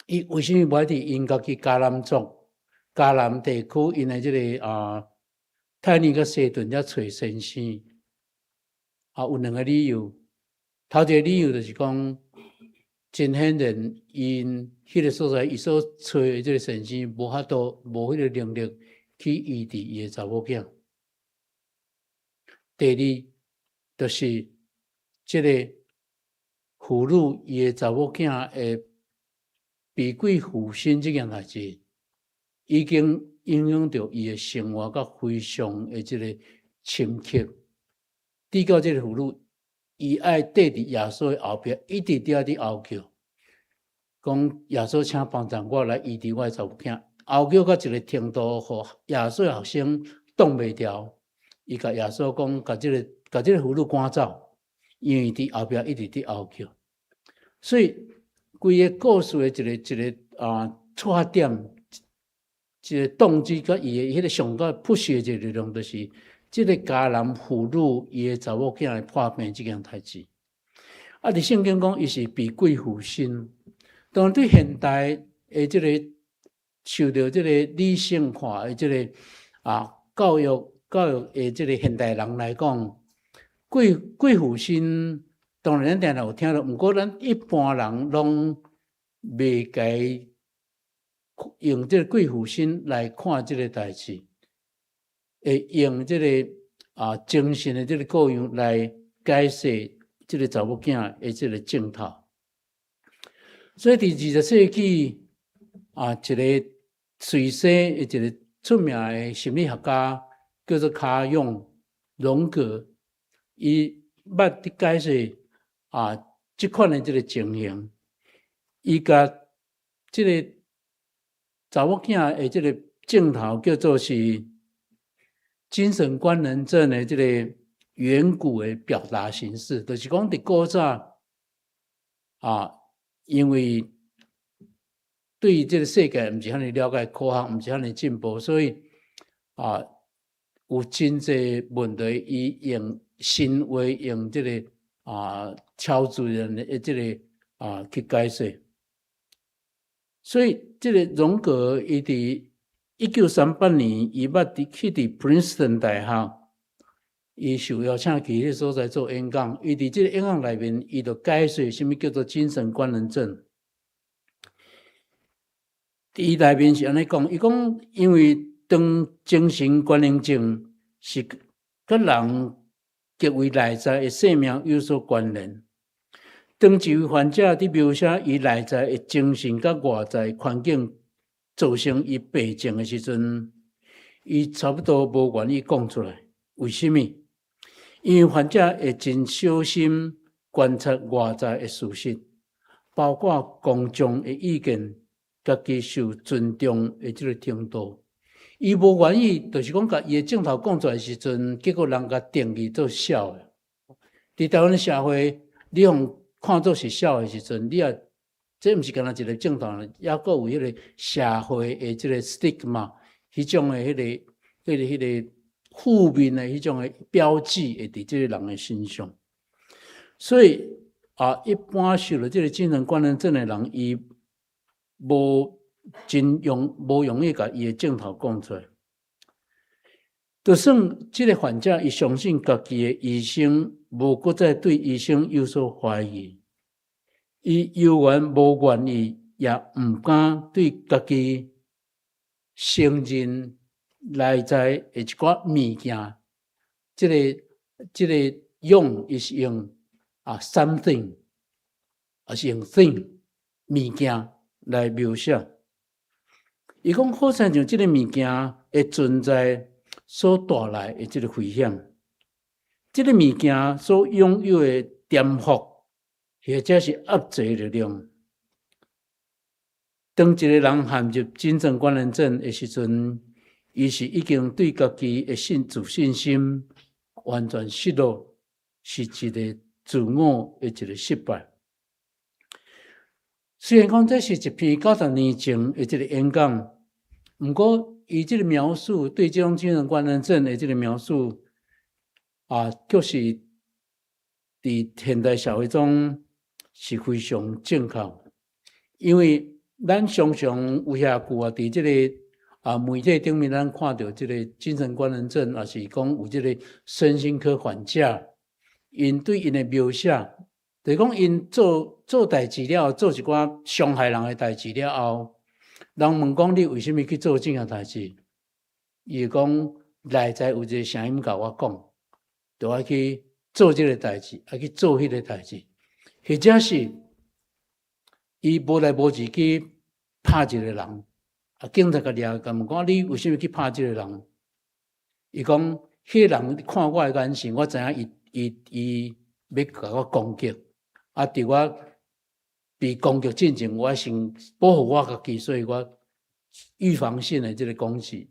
伊为什么不伫因家己迦南族、迦南地区因的这个泰尼甲西顿遮找先生？有2个理由。头一个理由就是讲，真显然因迄个所在，伊所找的这个先生无法度，无迄个能力去医治伊的查某囝。第二，就是这个妇女伊的查某囝会避鬼附身这件代志，已经影响到伊的生活，甲非常的这个深刻。抵到这个妇女，伊爱缀伫耶稣的后壁，一直伫后叫，讲耶稣请帮助我来医治我的查某囝。后脚到一个程度，互耶稣学生挡袂牢，伊甲耶稣讲，甲即个俘虏赶走，因为伫后壁一直伫后叫。所以规个故事的一个出发点，一个动机，甲伊的迄个上个push的一个力量，就是即个迦南俘虏伊的查某囝来破病即件代志。啊！伫圣经讲，伊是被鬼附身。当然，对现代的即个受到即个理性化的即个教育的即个现代人来讲，鬼附身，当然咱定定有听到，毋过咱一般人拢袂该用即个鬼附身来看即个代志，会用即个精神的即个各样来解释即个查某囝的即个镜头。所以伫20世纪一个瑞士的一个出名的心理学家叫做卡永荣格，伊捌伫解释即款的即个情形，伊甲即个查某囝的即个镜头叫做是精神官能症的即个远古的表达形式，就是讲伫古早因为对这个世界毋是遐尼了解，科学毋是遐尼进步，所以有真济问题，伊用神话用这个超自然的这个去解释。所以这个荣格伊伫1938年，伊捌去伫 Princeton 大学，伊受邀请去迄个所在做演讲。伊伫这个演讲内面，伊就解释什么叫做精神官能症。伊内面是安尼讲，伊讲因为当精神官能症是甲人极为内在的生命有所关联。当一位患者伫描写伊内在的精神甲外在环境造成伊病症的时阵，伊差不多无愿意讲出来。为什么？因为患者会真小心观察外在的事实，包括公众的意见，家己受尊重的这个程度。伊无愿意，就是讲甲伊的镜头讲出来的时阵，结果人甲定义做笑的。伫台湾的社会，你用看作是笑的时阵，你也这毋是干那一个镜头，也阁有迄个社会的这个 stigma， 迄种的迄个负面的迄种的标记会伫这个人的身上。所以一般受了这个精神官能症的人，伊无容易甲伊的镜头讲出来。就算这个患者伊相信家己的医生，无搁再对医生有所怀疑，伊犹原无愿意，也毋敢对家己承认内在的一寡物件。这个用伊是用something， 还是用 thing 物件来描写。伊讲好像这个物件的存在所带来的这个危险，这个物件所拥有的颠覆或者是压制力量。当一个人陷入精神官能症的时阵，伊是已经对家己的自信心完全失落，是一个自我的一个失败。虽然讲这是一篇90年前的这个演讲，不过伊这个描述对这种精神官能症的这个描述就是伫现代社会中是非常正确。因为咱常常有遐句伫这个媒体顶面，咱看到这个精神官能症，也是讲有这个身心科患者，因对因的描写，就是讲因做代志了，做一寡伤害人的代志了后，人问讲你为什么去做这件代志？伊会讲内在有一个声音甲我讲，就要去做这个代志，要去做迄个代志，或者是伊无来无去去拍一个人，警察甲掠，甲问讲你为什么去拍这个人？伊讲迄个人看我的眼神，我知影伊要甲我攻击，伫我被攻击进前，我先保护我家己，所以我预防性的这个攻击，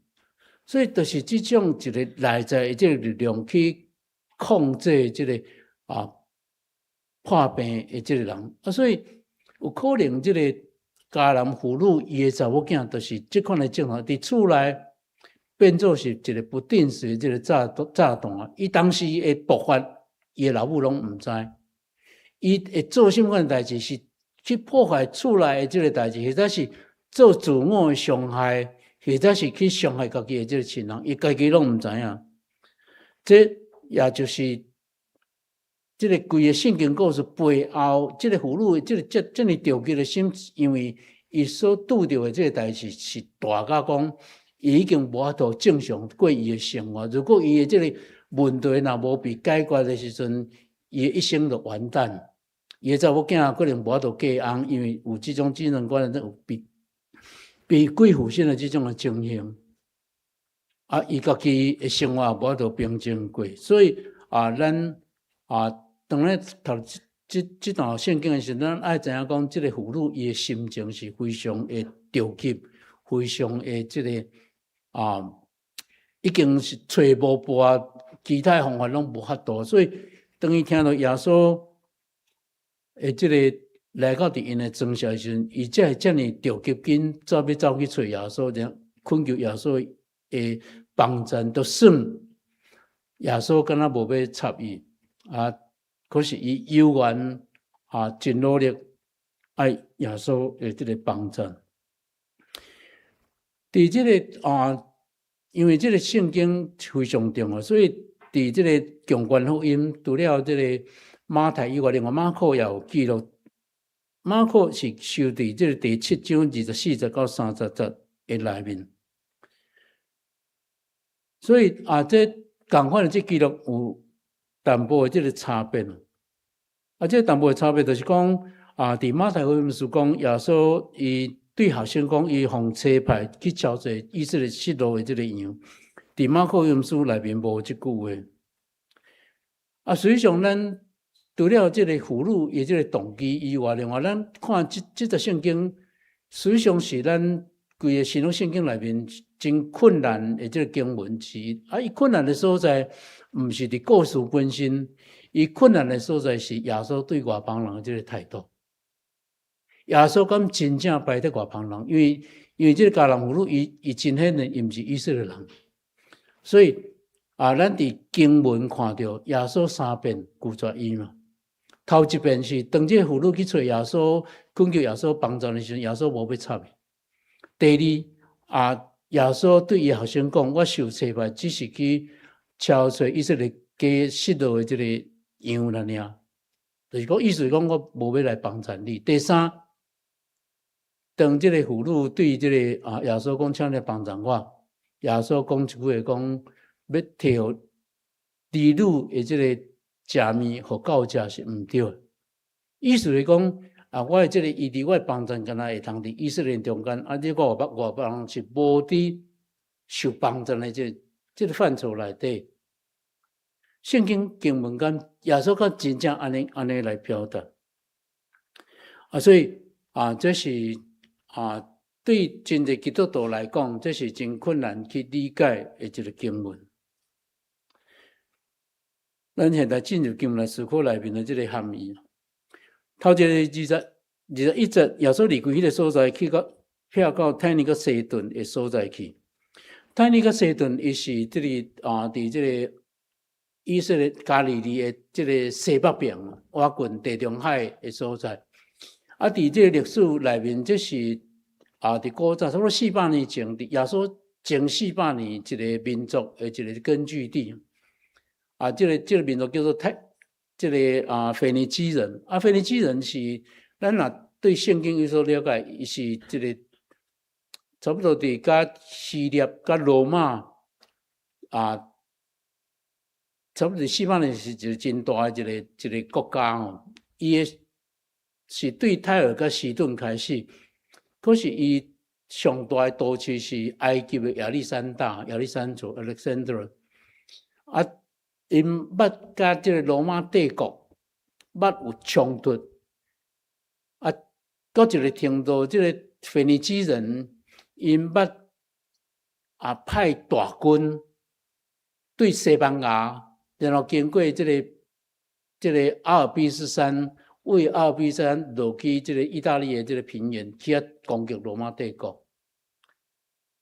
所以就是这种一个内在的这个力量去控制这个破病的这个人所以有可能这个家人妇女伊的查某囝，就是这款的症状，伫厝内变做是一个不定时的这个躁动伊当时会爆发，伊的老母拢唔知，伊会做什么款代志是去破坏厝内的这个代志，或者是做自我的伤害，或者是去伤害家己的这个亲人，伊家己拢唔知影。这也就是这个规个圣经故事背后，这个妇女的这么着急的心，因为伊所拄到的这个代志是大到讲，伊已经无法度正常过伊的生活。如果伊的这个问题若无被解决的时阵，伊的一生就完蛋。伊的查某囝可能无法度嫁翁，因为有这种精神观念，有被贵妇性的这种的情形。伊家己的生活无法度平静过，所以咱当然读这段圣经的时候，咱爱知影讲，这个妇女伊的心情是非常的着急，非常的这个已经是找无伴，其他方法拢无法度，所以当伊听到耶稣的这个来到伫因的庄舍的时阵，伊才会遮尔着急紧要走去找耶稣，然后恳求耶稣的帮助，就算耶稣敢若无要插伊可是伊犹原真努力爱耶稣的这个帮助。伫这个因为这个圣经非常重要，所以伫这个强观福音除了这个马太以外，另外马可也有记录。马可是收伫这个第7章24节到30节的内面，所以这同款的这记录有淡薄的这个差别这淡薄的差别就是讲伫马太福音书讲耶稣伊对学生讲，伊奉差派去招聚以色列失落的这个羊。伫马可福音书内面无这句话实际上咱除了这个妇女的这个动机以外，另外咱看这个圣经，实际上是咱规个新约圣经内面真困难的这个经文之一伊困难的所在，不是伫故事本身，伊困难的所在是耶稣对外邦人的这个态度。耶稣敢真正排斥外邦人，因为这个迦南妇女伊真显然伊不是以色列人，所以咱伫经文看到耶稣3遍拒绝伊嘛。头一遍是当这个妇女去找耶稣，恳求耶稣帮助的时候，耶稣无要插伊。第二耶稣对伊学生讲，我受差派只是去敲找以色列家失落的这个羊了尔，就是讲意思讲我无要来帮助你。第三，当这个妇女对这个耶稣讲，请你帮助我，耶稣讲一句话讲，要摕互儿女的这个食面互狗食是毋对的。意思是讲我的这个伊伫我的帮助，敢若会通伫以色列中间，你外邦人是无伫受帮助的这个范畴内底。圣经经文间耶稣敢真正安尼来表达所以这是对真侪基督徒来讲，这是真困难去理解的一个经文。咱现在进入经文来思考内面的这个含义。头一个21节，耶稣离开迄个所在，去到泰尼甲西顿的所在去。泰尼甲西顿，伊是这里伫这个以色列加利利的这个西北边，挖近地中海的所在。伫这个历史内面，这是伫古早差不多400年前，耶稣前400年一个民族的一个根据地。这个民族叫做这个腓尼基人。腓尼基人是咱若对圣经有所了解，伊是这个差不多伫甲希腊、甲罗马差不多400年是一个真大的一个国家伊是对泰尔甲西顿开始，可是伊上大的都市是埃及的亚历山族 Alexander 因捌甲这个罗马帝国捌有冲突到一个程度，这个腓尼基人因捌派大军对西班牙，然后经过这个阿尔卑斯山，为阿尔卑斯山落去这个意大利的这个平原，去攻击罗马帝国。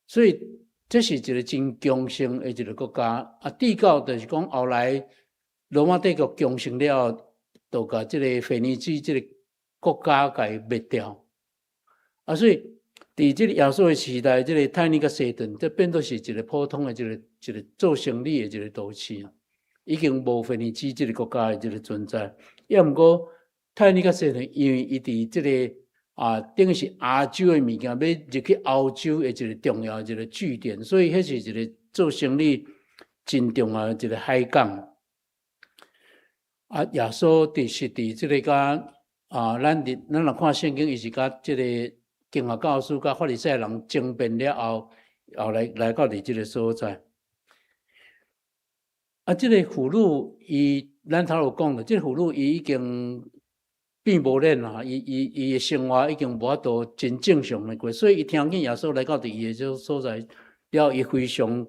所以这是一个真强盛的一个国家。第九就是讲后来罗马帝国强盛了后，就把这个腓尼基这个国家给灭掉。所以在这个亚述的时代，这个泰尼甲西顿，这变作是一个普通的一个做生意的一个都市，已经无腓尼基这个国家的这个存在。要毋过泰尼甲西顿，因为伊伫这个等于是亚洲的物件，要入去欧洲的一个重要的一个据点，所以迄是一个做生意真重要的一个海港。亚述是伫这个甲咱若看圣经，伊是甲这个经学教师甲法利赛人争辩了后来到伫这个所在。这个俘虏伊，咱头有讲了，这个俘虏伊已经变无练啦，伊的生活已经无法度真正常的过，所以伊听见耶稣来到伫伊的这个所在了，伊非常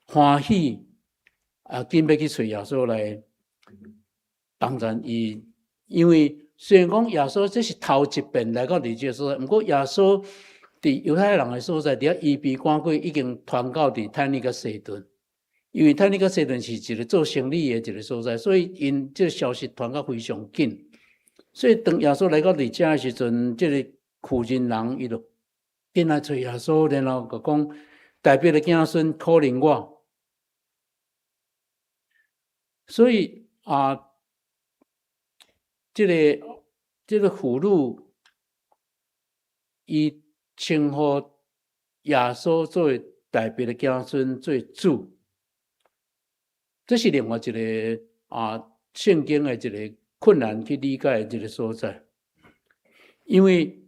欢喜，紧要去找耶稣来帮助伊。因为虽然讲耶稣这是头一遍来到伫这个所在，不过耶稣伫犹太人的所在，伫伊边赶过已经传到伫泰尼甲西顿，因为泰尼甲西顿是一个做生意的一个所在，所以因这个消息传到非常紧。所以当耶稣来到伫遮的时阵，这个附近人伊就进来找耶稣，然后就讲代表的子孙可怜我。所以这个俘虏伊称呼耶稣作为代表的子孙做主，这是另外一个圣经的一个困难去理解的一个所在。因为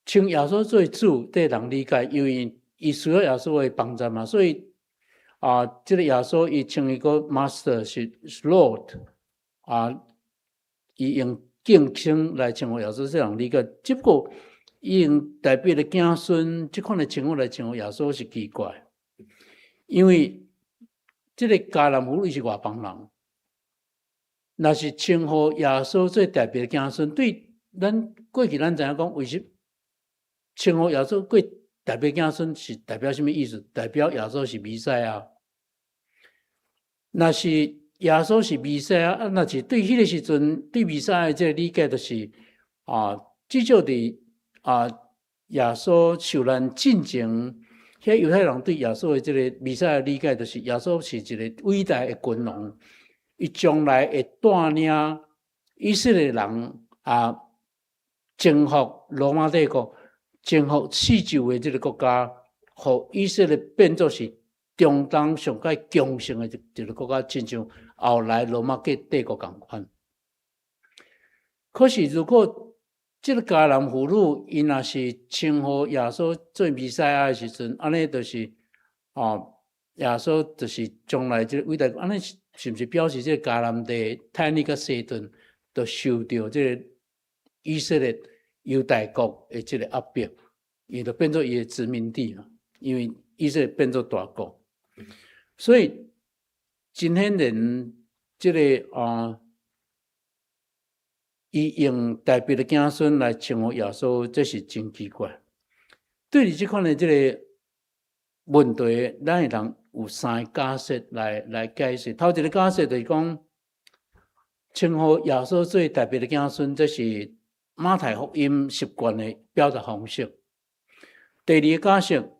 称耶稣做主对人理解，因为伊需要耶稣的帮助嘛，所以这个耶稣伊称一个 Master 是 Lord 伊用敬称来称呼耶稣，这人理解。只不过伊用代表的子孙这款的称呼来称呼耶稣是奇怪，因为这个迦南俘虏是外邦人。若是称呼耶稣做代表的子孙，对咱过去咱知影讲，为什么称呼耶稣过代表子孙是代表什么意思？代表耶稣是弥赛亚。若是耶稣是弥赛亚，若是对迄个时阵对弥赛亚这个理解就是至少伫耶稣受难进前，遐犹太人对耶稣的这个弥赛亚理解就是耶稣是一个伟大的君王。伊将来会带领以色列人征服罗马帝国，征服四周的这个国家，互以色列变作是中东上界强盛的一个国家，亲像后来罗马帝国同款。可是如果这个迦南俘虏伊若是称呼耶稣做弥赛亚的时阵，安尼就是耶稣就是将来这个伟大，安尼是不是表示这个迦南地泰尼甲西顿都受到这个以色列犹大国的这个压迫，伊就变作伊的殖民地嘛？因为以色列变作大国，所以真显然这个伊用代表的子孙来称呼耶稣，这是真奇怪。对于这款的这个问题，咱会通有三个假设来解释。头一个假设就是讲，称呼耶稣做代表的子孙，这是马太福音习惯的表达方式。第二个假设，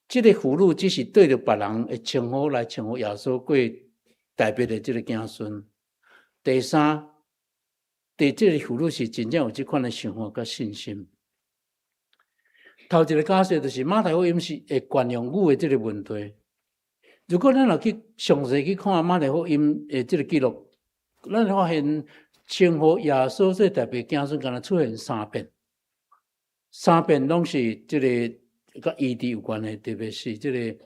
这个俘虏只是对着别人的称呼来称呼耶稣过代表的这个子孙。第三，对这个俘虏是真正有这款的想法跟信心。头一个假设就是马太福音是会惯用语的这个问题。如果咱若去详细去看马太福音的这个记录，咱会发现称呼耶稣做代表子孙，敢若出现3遍，3遍拢是这个甲医治有关的，特别是这个耶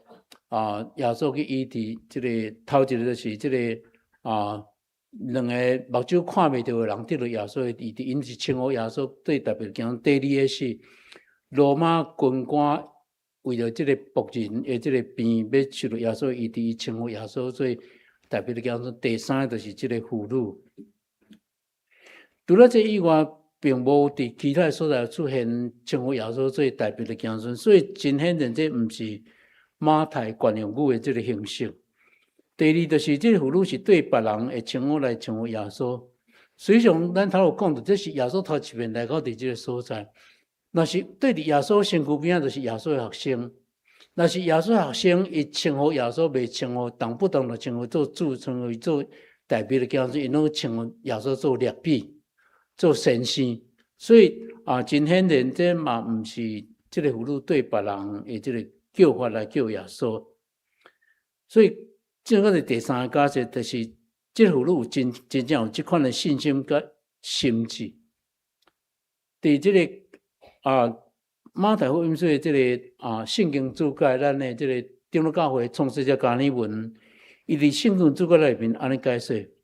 稣去医治，这个头一个就是这个两个目睭看袂到的人得到耶稣的医治，因是称呼耶稣对代表子孙。第二个是罗马军官为了这个仆人的这个病要受到耶稣医治，伊称呼耶稣做代表的叫做第三，就是这个妇女。除了这以外，并无伫其他所在出现称呼耶稣做代表的子孙，所以真显然这毋是马太惯用语的这个形式。第二，就是这个妇女是对别人的称呼来称呼耶稣。实际上，咱头有讲到，这是耶稣头一遍来到伫这个所在。若是对伫耶稣身躯边就是耶稣的学生。若是耶稣的学生，伊称呼耶稣，未称呼动不动就称呼做主，称呼做代表的子孙，因拢称呼耶稣做律比、做先生。所以真显然，这嘛毋是这个妇女对别人的这个叫法来叫耶稣。所以，这个是第三个假设，就是这个妇女有真正有这款的信心甲心智。伫这个马太福音书的这个圣经注解，咱的这个长老教会创始者加尔文，伊伫圣经注解内面安尼解释。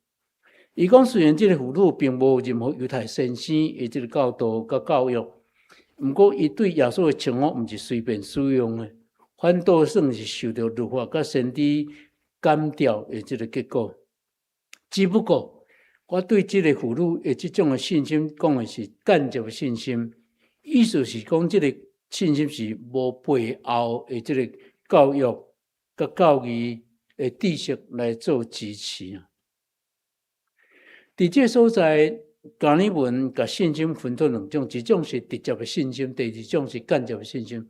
伊讲，虽然这个妇女并无任何犹太先生的这个教导甲教育，毋过伊对耶稣的称呼毋是随便使用的，反倒算是受到律法甲先知感召的这个结果。只不过，我对这个妇女的这种的信心，讲的是间接的信心，意思是讲这个信心是无背后的这个教育甲教义的知识来做支持啊。伫这所在，加尔文甲信心分做两种，一种是直接的信心，第二种是间接的信心。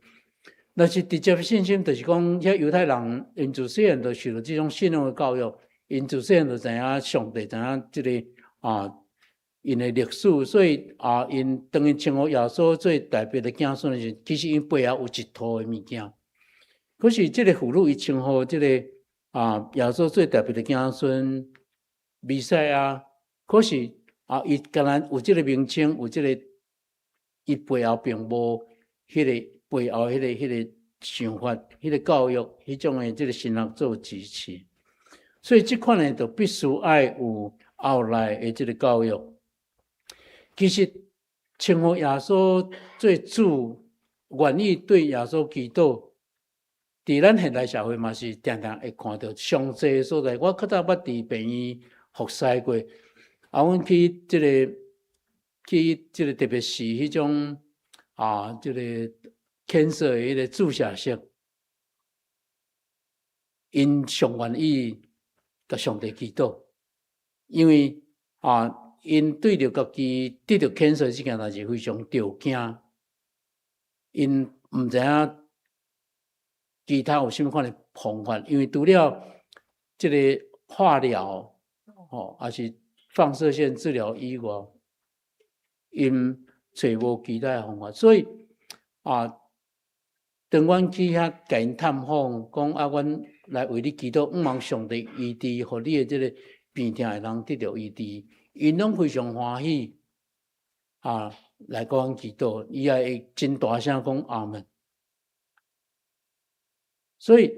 若是直接的信心，就是讲遐犹太人因自细汉就受到这种信仰的教育，因自细汉就知影上帝，知影这个因的历史，所以因当因称呼耶稣做代表的子孙的时候，其实因背后有一套的物件。可是这个妇女伊称呼这个耶稣做代表的子孙弥赛亚。可是伊敢若有这个名称，有这个，伊背后并无迄个背后迄个想法、迄个教育、迄种的这个神学做支持。所以这款呢，就必须爱有后来的这个教育。其实称呼耶稣做主，愿意对耶稣祈祷，伫咱现代社会嘛是常常会看到上济所在。我较早捌伫病院服侍过。阮去这个特别是迄种这个cancer的迄个注射室，因上愿意甲上帝祈祷，因为因对着家己得着cancer这件代志非常着惊，因毋知影其他有甚物款的方法，因为除了这个化疗还是放射线治疗以外，因找无其他方法，所以当阮去遐甲因探访，讲阮来为你祈祷，毋望上帝医治，互你的这个病痛的人得到医治，因拢非常欢喜来甲阮祈祷，伊也会真大声讲阿门。所以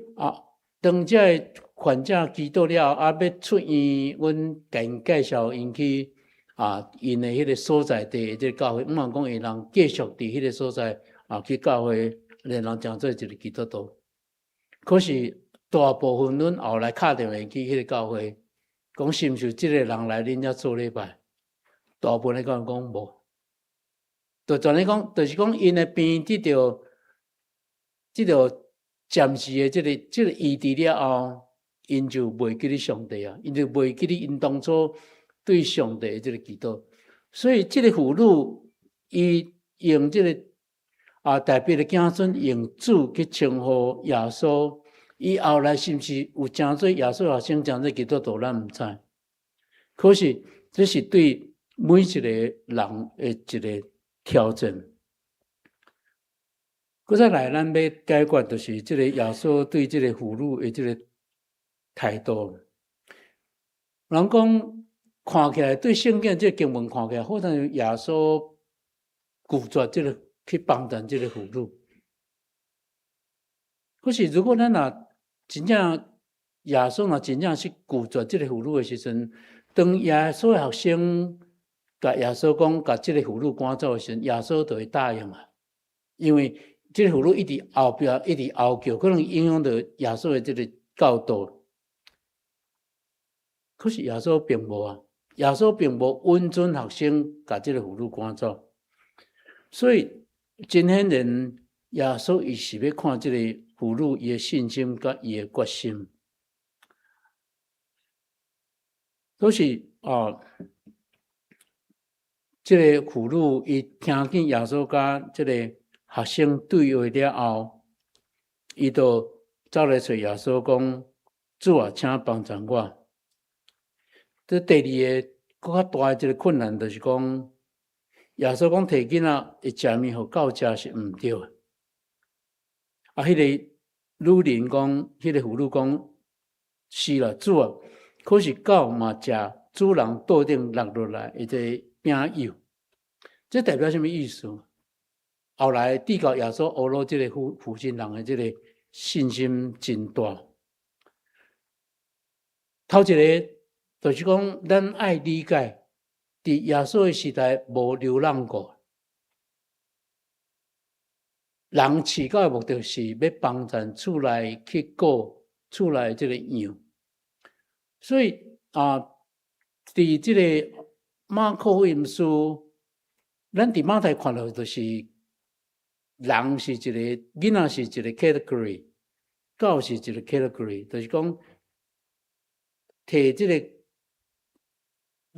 当这个患者祈祷了后，要出院，阮甲因介绍因去因的迄个所在地的这个教会，毋通讲会人继续伫迄个所在去教会，然后当做一个基督徒。可是大部分阮后来敲电话去迄个教会，讲是毋是即个人来恁遮做礼拜？大部分的讲无，就全咧讲，就是讲因的病得到暂时的这个医治了后。因就袂记得上帝因就袂记得因当初对上帝的这个祈祷，所以这个妇女伊用这个代表的子孙用主去称呼耶稣，伊后来是毋是有真做耶稣学生，真做基督徒，咱毋知。可是这是对每一个人的一个挑战。搁再来，咱要解决就是这个耶稣对这个妇女的这个态度。人讲看起来对圣经这个经文看起来，好像耶稣拒绝这个去帮助这个妇女。可是如果咱真正耶稣真正是拒绝这个妇女的时阵，当耶稣的学生甲耶稣讲，甲这个妇女赶走的时阵，耶稣就会答应啊。因为这个妇女一直后壁一直拗叫，可能影响到耶稣的这个教导。可是耶稣并无啊，耶稣并无允准学生把这个妇女赶走，所以真显然，耶稣伊是要看这个妇女伊的信心甲伊的决心。可是这个妇女伊听见耶稣甲这个学生对话了后，伊就走来找耶稣讲：“主啊，请帮助我。”这第二个更较大的这个困难，就是讲，耶稣讲摕囡仔会食面互狗食是毋对的。迄个女人讲，迄个妇女讲：“是啦，主啊，可是狗嘛食主人桌顶落落来的这饼油。”这代表什么意思？后来地教耶稣学了这个负心人的这个信心真大。头一个就是讲，咱爱理解，伫耶稣的时代无流浪过。人饲狗的目的是要帮助厝内去顾厝内这个羊，所以伫这个马可福音书，咱伫马太看到就是人是一个囡仔是一个 category， 狗是一个 category， 就是讲摕这个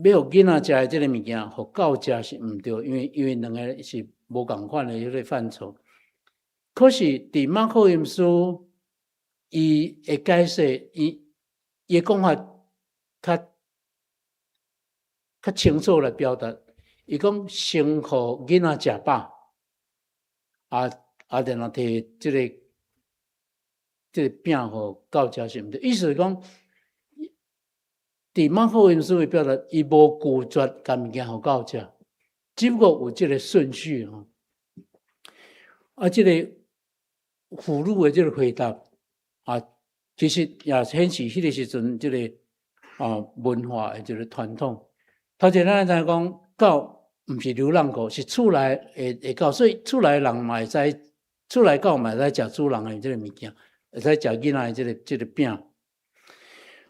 要互囡仔食的这个物件，互狗食是毋对，因为两个是无共款的迄个范畴。可是伫马可福音书，伊会解释，伊的讲法较清楚来表达。伊讲先互囡仔食饱，然后摕这个饼互狗食是毋对。意思是讲，伫马可福音书的表达，伊无拒绝甲物件互狗食，只不过有这个顺序吼。这个妇女的这个回答其实也显示迄个时阵这个文化的这个传统。头前咱知讲狗毋是流浪狗，是厝内的狗，所以厝内人嘛会使，厝内狗嘛会使食主人的这个物件，会使食囡仔的这个饼。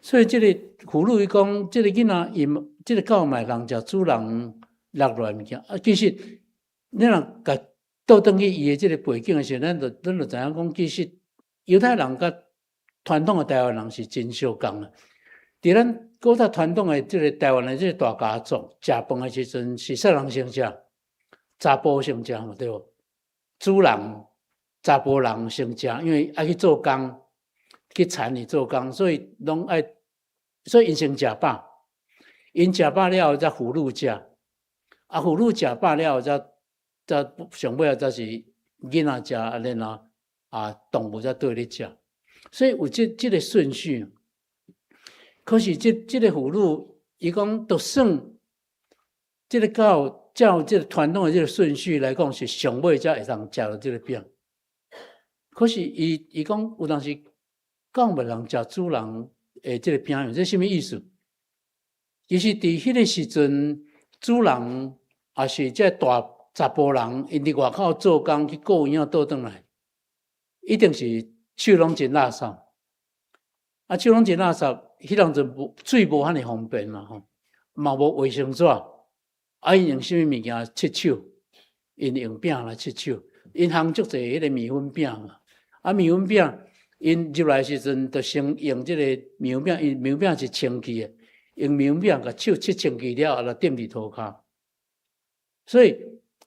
所以这个妇女讲，这个囡仔伊这个狗嘛人食主人落来物件其实你若甲倒转去伊的这个背景的时候，咱就知影讲，其实犹太人甲传统的台湾人是真相共的。伫咱古早传统的这个台湾的这个大家族，食饭的时阵是少人先食，查甫先食嘛，对无？主人、查甫人先食，因为爱去做工，去田里做工，所以拢爱，所以因先食饱，因食饱了后才妇女食，妇女食饱了后才上尾才是囡仔食，然后动物才对咧食，所以有这个顺序。可是这个妇女，伊讲就算这个狗照这个传统的这个顺序来讲，是上尾才会当食到这个饼。可是伊讲有当时狗袂人食主人的这个饼，这什么意思？其实伫迄个时阵，主人也是这大查甫人，因伫外口做工去顾婴仔倒转来，一定是手拢真垃圾。手拢真垃圾，迄阵就水无遐尼方便嘛吼，嘛无卫生纸，因用什么物件擦手？因用饼来擦手，因烘足侪迄个米粉饼嘛。米粉饼因入来时阵，就先用这个米粉饼，因米粉饼是清气的，用米粉饼甲手擦清气了后，就垫伫涂骹。所以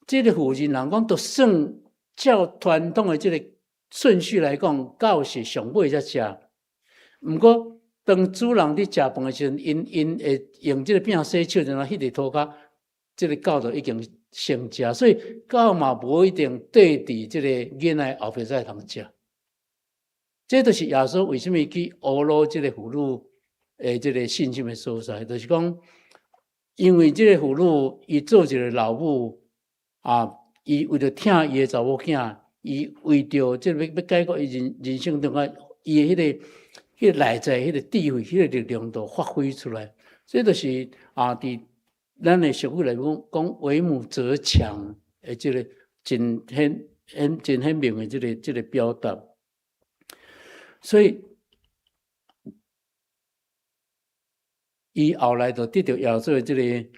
这个妇人人讲，就算照传统的这个顺序来讲，狗是上尾才食。毋过，当主人伫食饭的时阵，因会用这个饼洗手，然后迄个涂骹，这个狗就已经先食，所以狗嘛无一定缀伫这个囡仔后壁才会通食。这就是耶稣为什么去学了这个妇女诶，这个信心的所在，就是讲，因为这个妇女伊做一个老母伊为着疼伊的查某囝，伊为着这个要解决伊人生中伊的迄个内在迄个智慧、迄个力量都发挥出来，这就是伫咱的社会来讲为母则强，这个真显真鲜明的这个表达。所以，伊后来就得到耶稣的这个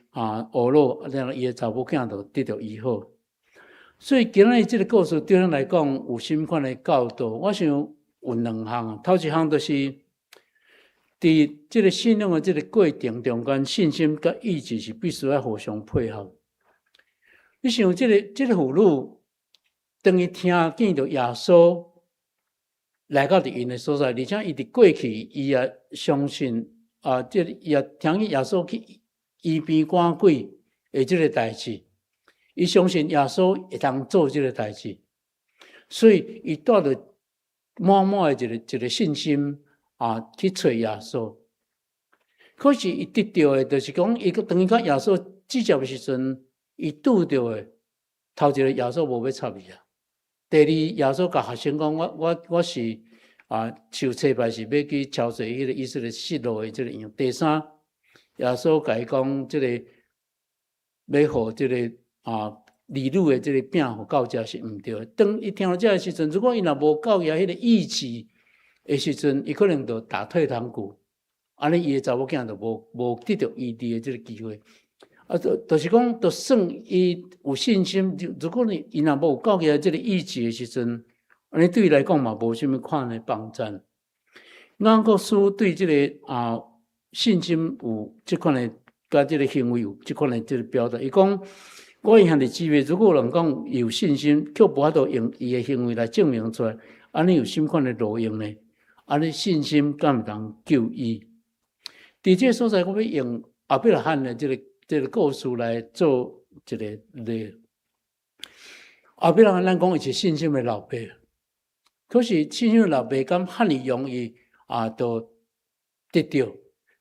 俄罗，然后伊的查某囝就得到医好。所以今日这个故事对咱来讲有深款的教导。我想有两项，头一项就是伫这个信仰的这个过程中间，信心甲意志是必须要互相配合。你想这个妇女，当伊听见到耶稣来到伫因的所在，而且伊伫过去伊也相信伊也听见耶稣去医病赶鬼的这个代志，伊相信耶稣会当做这个代志，所以伊带着满满的一个信心去找耶稣。可是伊得到的，就是讲伊当伊甲耶稣直接的时阵，伊拄到的头一个耶稣无要插伊啊。第二，耶稣甲学生讲，我是受差派是要去敲碎迄个以色列失落的这个样。第三，耶稣甲伊讲，这个要互这个儿女的这个饼互到遮是毋对的。当伊听到遮的时阵，如果伊若无到遐迄个意志的时阵，伊可能就打退堂鼓，安尼伊的查某囝就无得到医治的这个机会。就是讲，就算伊有信心，如果伊若无到遐这个意志的时阵，安尼对伊来讲嘛无啥物款的帮助。咱国师对这个信心有这款的，甲这个行为有这款的这个表达。伊讲，我以前的智慧，如果有人讲有信心，却无法度用伊的行为来证明出来，安尼有什么款的路用呢？安尼信心敢毋通救伊？伫这个所在，我要用亚伯拉罕的这个故事来做一个例。亚伯拉罕咱讲伊是信心的老爸，可是信心的老爸敢遐尼容易就得到？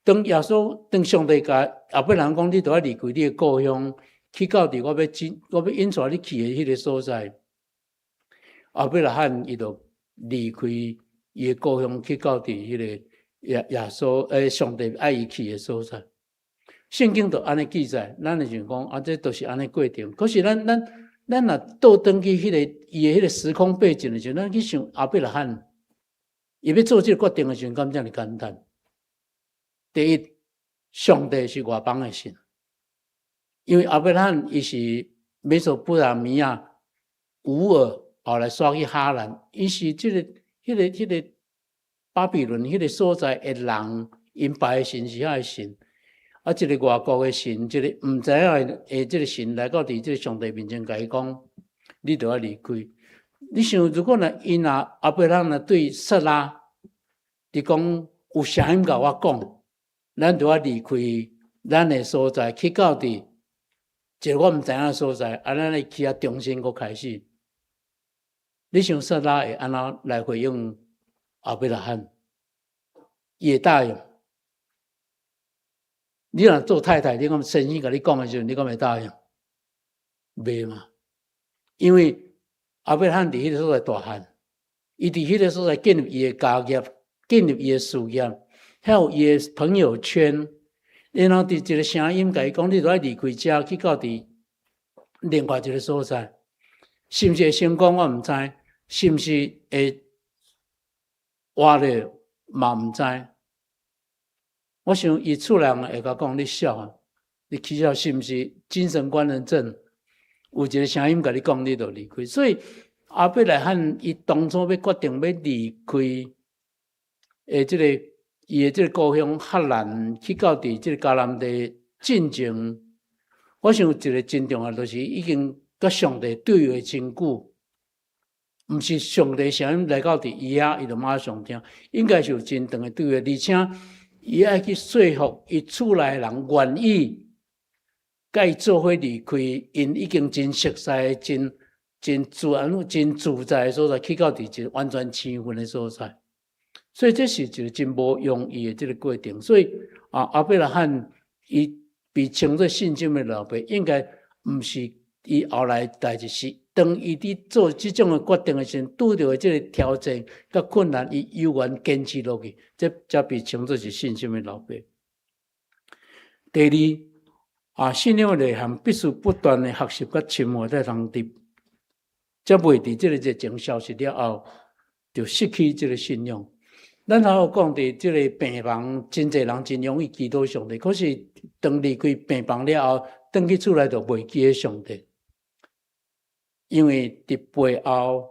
当耶稣当上帝甲亚伯拉罕讲，你都要离开你的故乡，去到我要引带你去的迄个所在。亚伯拉罕伊就离开伊的故乡，去到迄个耶稣上帝爱伊去的所在。圣经就安尼记载，咱就讲这都是安尼过程。可是咱若倒转去迄个伊的迄个时空背景的时候，咱去想亚伯拉罕，伊要做这个决定的时候，敢这么简单？第一，上帝是外邦的神，因为亚伯拉罕伊是美索不达米亚、乌尔后来刷去哈兰，伊是迄个巴比伦迄个所在的人，因拜的神是遐的神。一个外国的神，一个毋知影的这个神来到伫这个上帝面前，甲伊讲，你就要离开。你想，如果伊亚伯拉罕对撒拉，你讲有声音甲我讲，咱就要离开咱的所在，去到伫一个我毋知影的所在，咱来去重新搁开始。你想撒拉会安怎来回应亚伯拉罕？也答应。你若做太太，你讲先生甲你讲的时候，你敢会答应？袂嘛？因为亚伯拉罕伫迄个所在大汉，伊伫迄个所在建立伊的家业，建立伊的事业，还有伊的朋友圈。然后伫一个声音甲伊讲，你都要离开遮，去到伫另外一个所在，是毋是会成功？我毋知，是毋是会活咧嘛？毋知。我想伊厝人会甲讲你笑啊，你起笑是毋是精神官能症？有一个声音甲你讲，你就离开。所以亚伯拉罕伊当初要决定要离开这个伊的这个故乡哈兰，去到伫这个迦南地进前，我想一个真重要就是已经甲上帝对话真久，毋是上帝声音来到伫伊遐，伊就马上听，应该是有真长的对话，而且伊爱去说服伊厝内人愿意，甲伊做伙离开因已经真熟悉、真自然、真自在的所在，去到伫一个完全生分的所在。所以这是一个真无容易的这个过程。所以亚伯拉罕伊被称作信心的老爸，应该毋是伊后来代志，是当伊伫做这种的决定的时候，拄到的这个挑战甲困难，伊犹原坚持落去，这才被称作是信心的老爸。第二，信仰的内涵必须不断的学习甲深化在当中。才袂伫即个热情消失了后，就失去即个信仰。咱还有讲伫即个病房，真侪人真容易祈祷上帝，可是当离开病房了后，转去厝内就袂记得上帝，因为伫背后，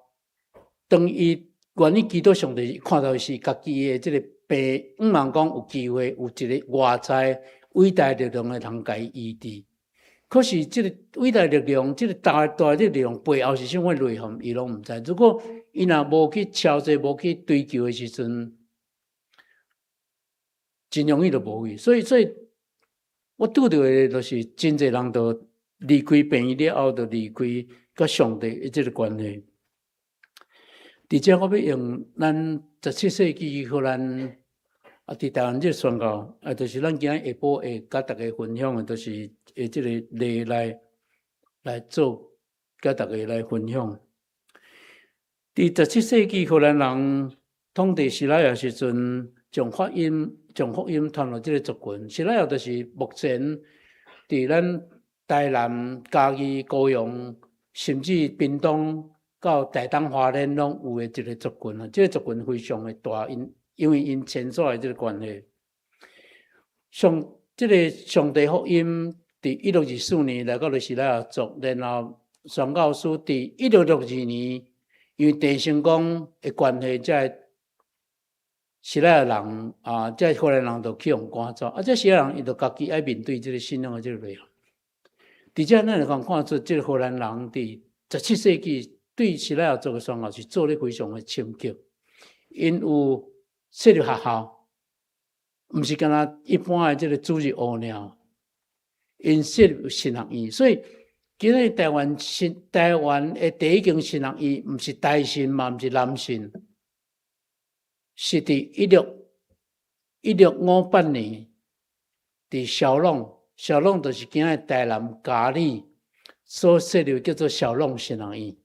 当伊愿意祈祷上帝，看到是家己的即个病，毋茫讲有机会有一个外在伟大力量会通甲伊医治。可是即个伟大力量，即个大力量背后是啥物内涵，伊拢毋知。如果伊若无去敲这，无去追求的时阵，真容易就无去。所以我拄到的就是真侪人都离开病院了后，就离开甲上帝的即个关系。而且我要用咱17世纪互咱伫台湾即个宣告，就是咱今日下晡会甲大家分享的，就是即个例来做，甲大家来分享。伫17世纪荷兰人统治西拉雅时阵，将福音传到即个族群。西拉雅就是目前伫咱台南、嘉义、高雄，甚至屏东到台东花莲拢有的一个族群啊。即个族群非常的大，因为因迁徙的即个关系。即个上帝福音伫1624年来到了西拉雅族，然后宣教师伫1662年。因为地成功的关系，才西拉雅人才荷兰人就去用赶走，这西拉雅人伊就家己爱面对这个信仰的这个内容。而且咱来看出，这个荷兰人伫17世纪对西拉雅族的宣教是做得非常的深刻，因有设立学校，毋是干那一般的这个主日学尔，因设立神学院，所以。今日台湾的第一间神学院，毋是台神嘛，毋是南神，是伫1658年，伫小弄就是今日台南嘉义所设立叫做小弄神学院。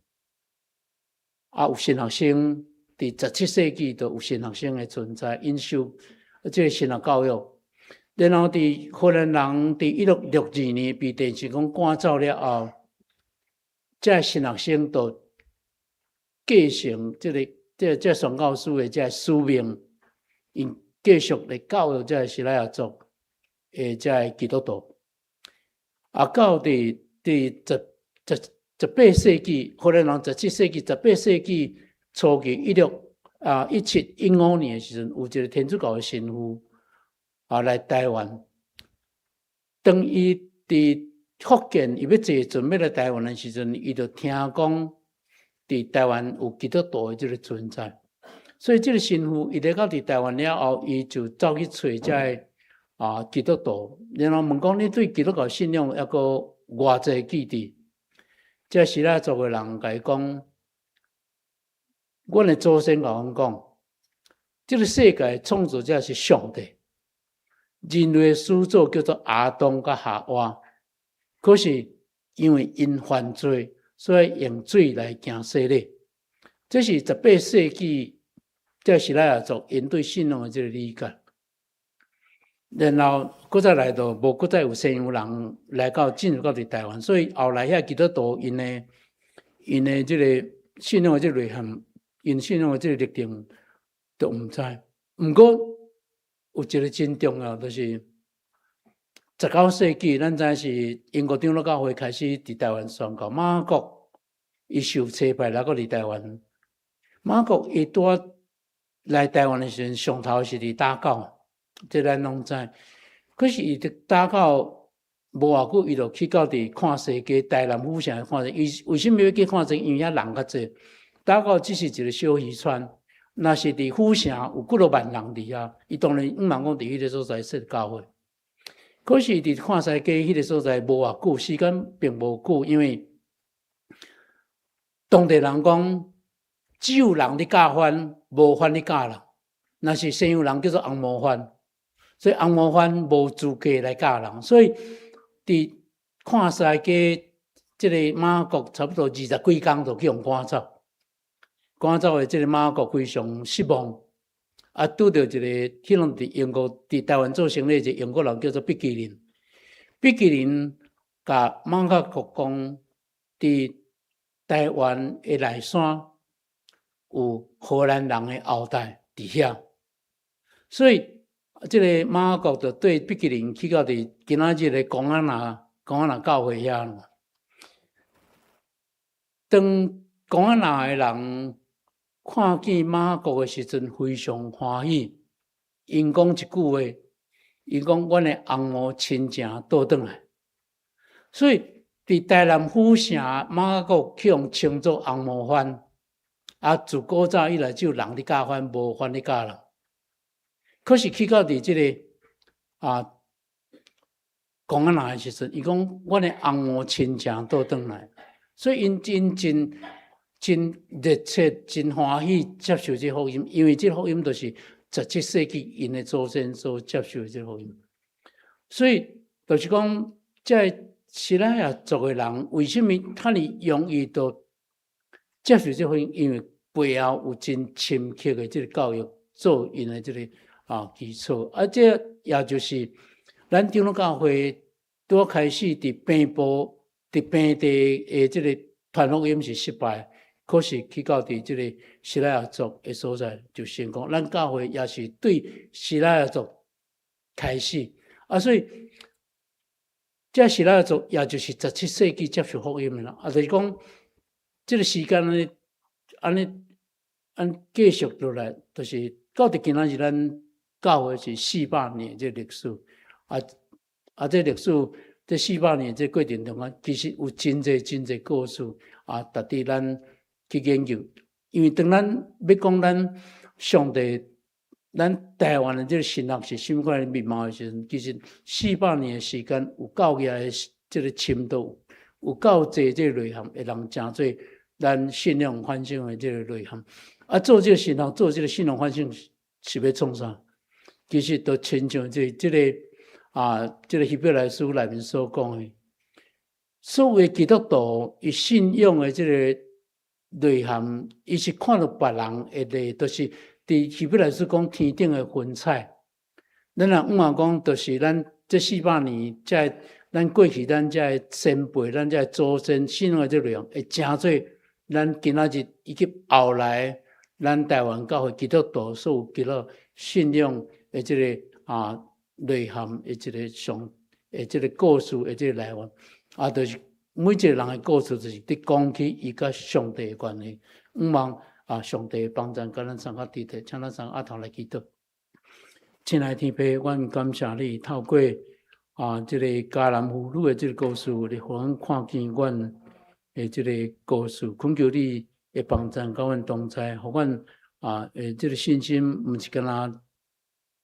有神学生伫17世纪就有神学生的存在，因受这个神学教育。然后伫荷兰人伫1662年被地成功赶走了后，这神学生就继承这宣教师的这使命，因继续来教育这西拉雅族的这基督徒。到伫18世纪，荷兰人17世纪、18世纪初期1715年的时阵，有一个天主教的神父。来台湾，当伊伫福建，伊要坐船要来台湾的时阵，伊就听讲伫台湾有基督徒的这个存在，所以这个神父伊来到伫台湾了后，伊就走去找这基督徒，然后问讲你对基督教信仰还阁偌济记忆？这西拉雅族的人甲伊讲，阮的祖先甲阮讲，这个世界创造者是上帝。人类的始祖叫做亚当甲夏娃，可是因为因犯罪，所以用水来行洗礼。这是18世纪在西拉雅族因对信仰的这个理解。然后搁再来到，无搁再有西洋人来到进入到台湾，所以后来遐基督徒因的这个信仰的这个内涵，因信仰的这个力量都毋知。毋过有一个真重要，就是19世纪，咱知是英国长老教会开始伫台湾宣告。马国伊受差派来到伫台湾，马国伊拄来台湾的时阵，上头是伫打狗，这咱拢知。可是伊伫打狗无偌久，伊就去到伫看世界，台南府城看世界。伊为什么要去看世界？因为遐人较济，打狗只是一个小渔船。若是伫府城有几落万人伫遐，伊当然毋茫讲伫迄个所在设教会。可是伫看世界迄个所在无偌久，时间并无久，因为当地人讲，只有人伫教番，无番伫教人。若是西洋人叫做红毛番，所以红毛番无资格来教人。所以伫看世界，即个马国差不多20几天就去互赶走。赶走的这个马国非常失望，拄到一个迄阵伫英国伫台湾做生意一个英国人叫做毕基林。毕基林甲马国讲，伫台湾的内山有荷兰人的后代伫遐，所以这个马国就对毕吉林去到伫今仔日的公安那教会遐嘛。当公安那的人看见马国的时阵，非常欢喜。因讲一句话，因讲阮的红毛亲情倒转来，所以伫台南府城马国去用称作红毛番，啊，自古早以来只有人咧教番，无番咧教人。可是去到伫即个公安那的时阵，伊讲阮的红毛亲情倒转来，所以因真热切、真欢喜接受这福音，因为这福音就是17世纪因的祖先所接受的这福音。所以就是讲，在西拉雅族的人，为什么他哩容易都接受这福音？因为背后有真深刻的这个教育做因的这个基础，这也就是咱长老教会拄开始伫平地的这个传福音是失败。可是去到伫即个西拉雅族的所在就成功，咱教会也是对西拉雅族开始所以这西拉雅族也就是17世纪接受福音的啦。就是讲这个时间安尼继续落来，就是到伫今仔日咱教会是400年这历史这历史这400年这过程中其实有真侪故事值得咱去研究，因为当咱要讲咱上帝、咱台湾的这个神学是什么款的面貌的时阵，其实400年的时间有够野的这个深度，有够侪这个内涵，会让真侪咱信仰反省的这个内涵。做这个神学、做这个信仰反省是要创啥？其实都亲像这个希伯来书内面所讲的，所谓基督徒伊信仰的这个内涵，伊是看到别人的就是伫希伯来书讲天顶的云彩。咱若讲，就是咱这400年，咱过去咱这先辈，咱这祖先信仰的这内容，会真做咱今仔日以及后来咱台湾教会基督徒所有基督信仰的这个内涵的这个这个故事的这个来源就是每一个人的故事，就是伫讲起伊甲上帝的关系。望上帝的帮助，甲咱三个弟弟，请咱三个头来祈祷。亲爱的天父，阮感谢你透过这个迦南妇女的这个故事，你互阮看见阮的这个故事，恳求你的帮助，甲阮同在，互阮这个信心，毋是干那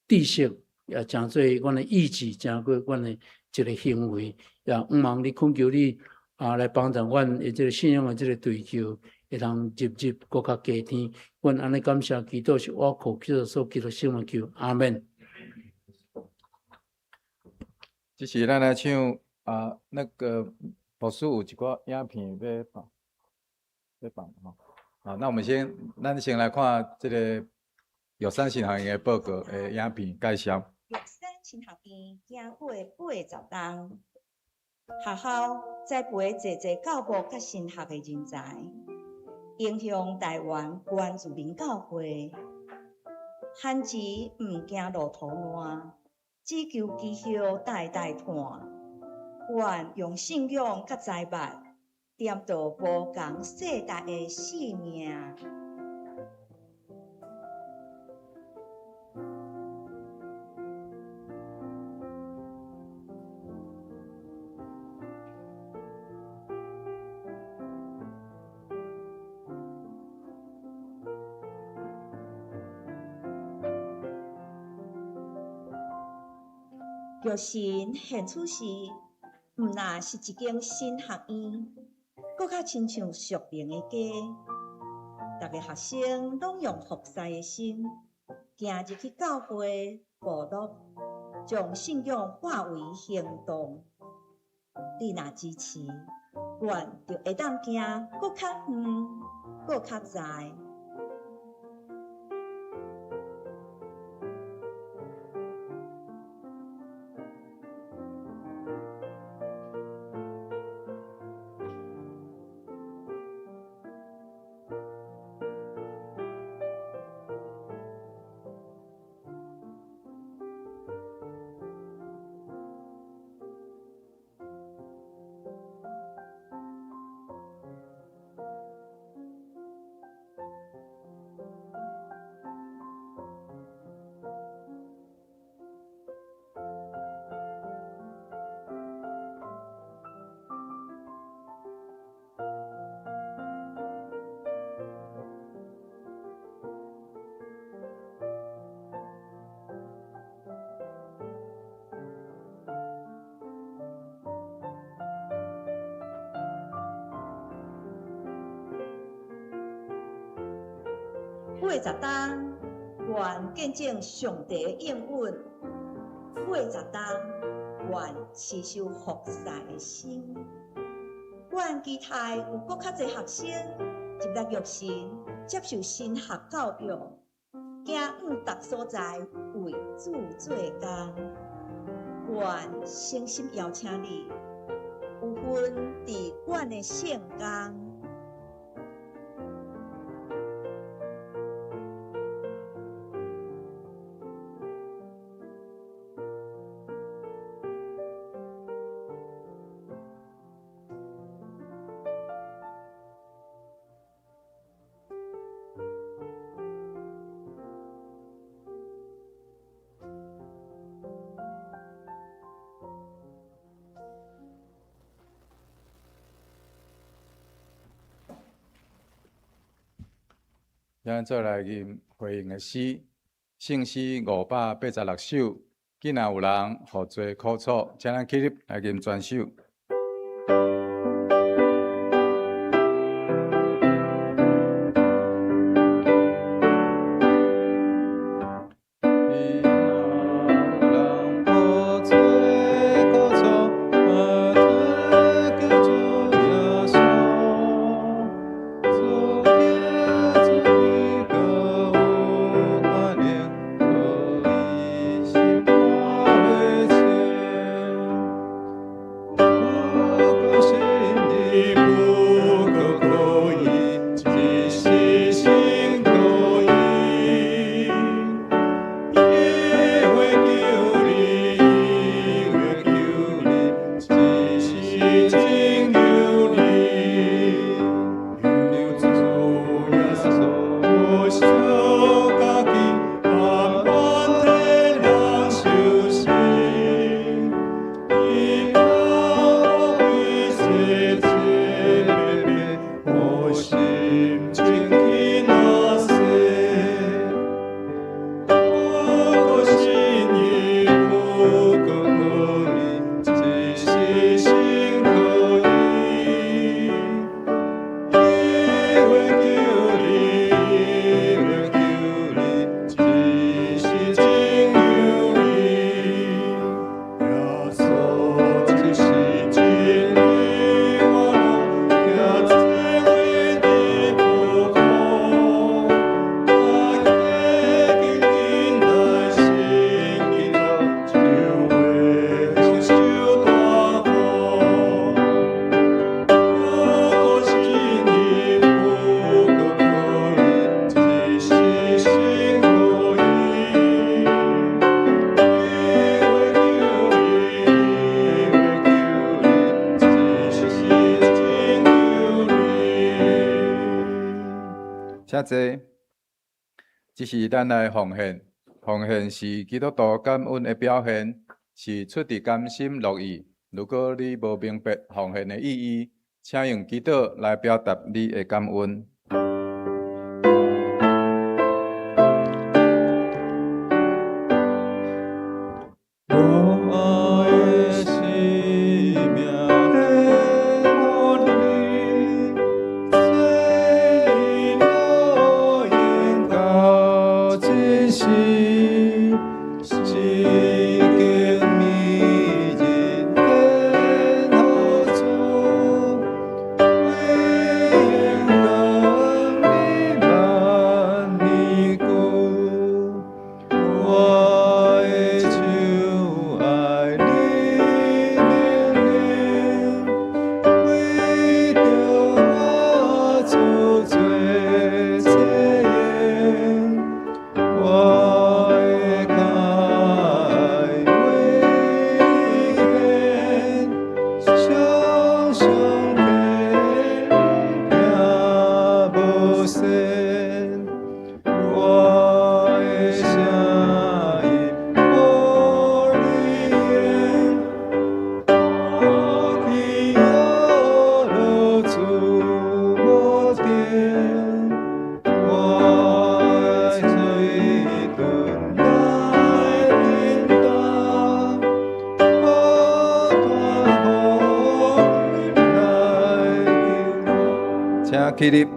知识，也诚做阮的意志，诚过阮的这个行为，也望你恳求你来帮助阮的这个信仰的这个追求，会通入更较加天。阮安尼感谢祈祷是我靠基督所基督圣名求，阿门。这是咱来唱那个牧师有一寡影片要放吼。那我们咱先来看这个玉山神学院的报告的影片介绍。玉山神学院行过80冬，学校栽培济教牧甲神学的人才，影响台湾原住民教会。汉字毋惊路途烂，只求基效代代传。愿用信仰甲财物，点导无共世代的性命。玉神现此时，毋那是一间新学院，搁较亲像熟龄的家。逐个学生拢用服侍的心，行入去教会部落，将信仰化为行动。你若支持，愿就会当行搁较远，搁较在。80天，愿见证上帝的应允；80天，愿持守服侍的心。愿期待有更较侪学生入来育神，接受神学教育，行往逐所在为主做工。愿诚心邀请你，有份伫阮的圣工。咱做来念回应的诗，圣诗586首。既然有人互做苦楚，请咱起立来念全首。遮济，这是咱来奉献。奉献是基督徒感恩的表现，是出自甘心乐意。如果你无明白奉献的意义，请用祈祷来表达你的感恩。起立。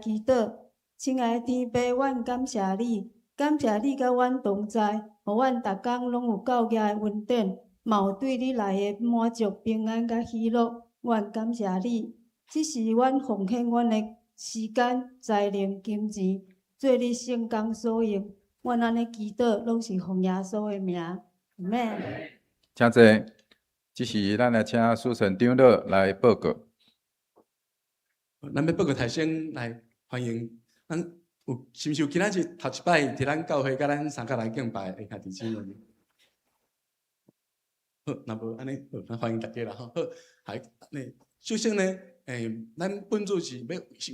祈祷。亲爱的天父，阮感谢你，感谢你甲阮同在，互阮逐工拢有够额的恩典，嘛有对你来的满足、平安甲喜乐。阮感谢你，这是阮奉献阮的时间、才能、金钱，做你圣工所用。阮安尼祈祷，拢是奉耶稣的名。阿们。请坐，这是咱来请苏省长老来报告。咱要报告台先来欢迎，咱有亲像今仔日头一摆伫咱教会甲咱参加来敬拜的兄弟姊妹。好，那无安尼，好，咱欢迎大家啦吼。好，还首先呢，咱本主是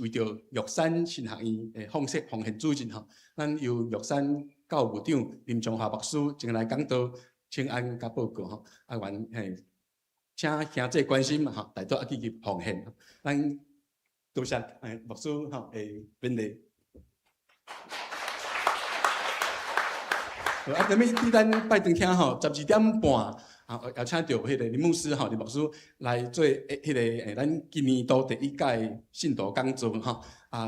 为着玉山神学院的奉献主任吼，咱由玉山教务长林中华牧师前来讲道请安甲报告吼，啊愿请兄弟关心嘛吼，来做积极奉献，咱多谢牧师吼的勉励。好，啊，踮咧伫咱拜堂厅吼，12点半。邀请到迄个林牧师林牧师来做迄个咱今年度第1届信徒讲座吼，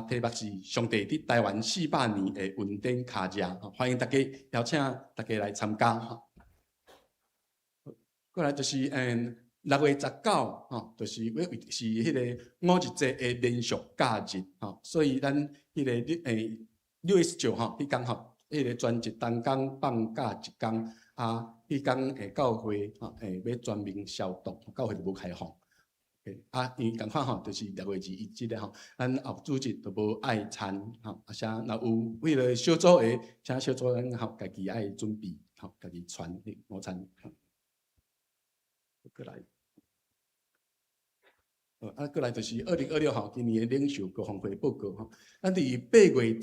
题目是上帝伫台湾400年的恩典卡车，欢迎大家邀请大家来参加吼。过来就是6月19吼，就是是迄个五日节的连续假日吼，所以咱迄个6月19吼，迄天吼，迄个全日当天放假一天。迄天教会要全面消毒，教会就无开放。因为共款吼，就是6月21即个吼，咱后主日就无爱餐吼，且若有为了小组的，请小组咱吼家己爱准备吼，家己传午餐。过来。过来就是2026吼，今年的领袖各方会报告吼。咱伫8月15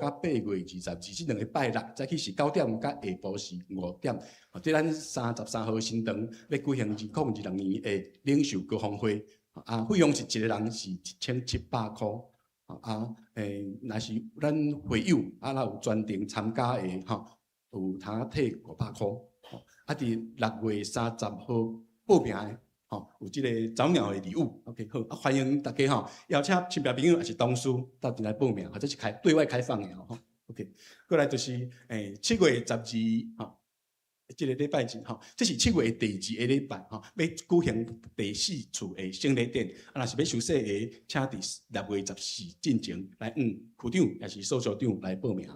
甲8月22这2个拜六，早起是9点，甲下晡是5点。伫咱33号新堂要举行2022年的领袖各方会，费用是一个人是1700块。若是咱会友若有专程参加的吼，有通摕500块。伫6月30号报名的。有即个早鸟的礼物 ，OK 好，欢迎大家邀请亲戚朋友也是同事到阵来报名，或者是对外开放的，OK。过来就是7月12即个礼拜日这是7月第2个礼拜要举行第4次的圣礼典，若是要受洗的，请伫6月14进前来区长也是副处长来报名。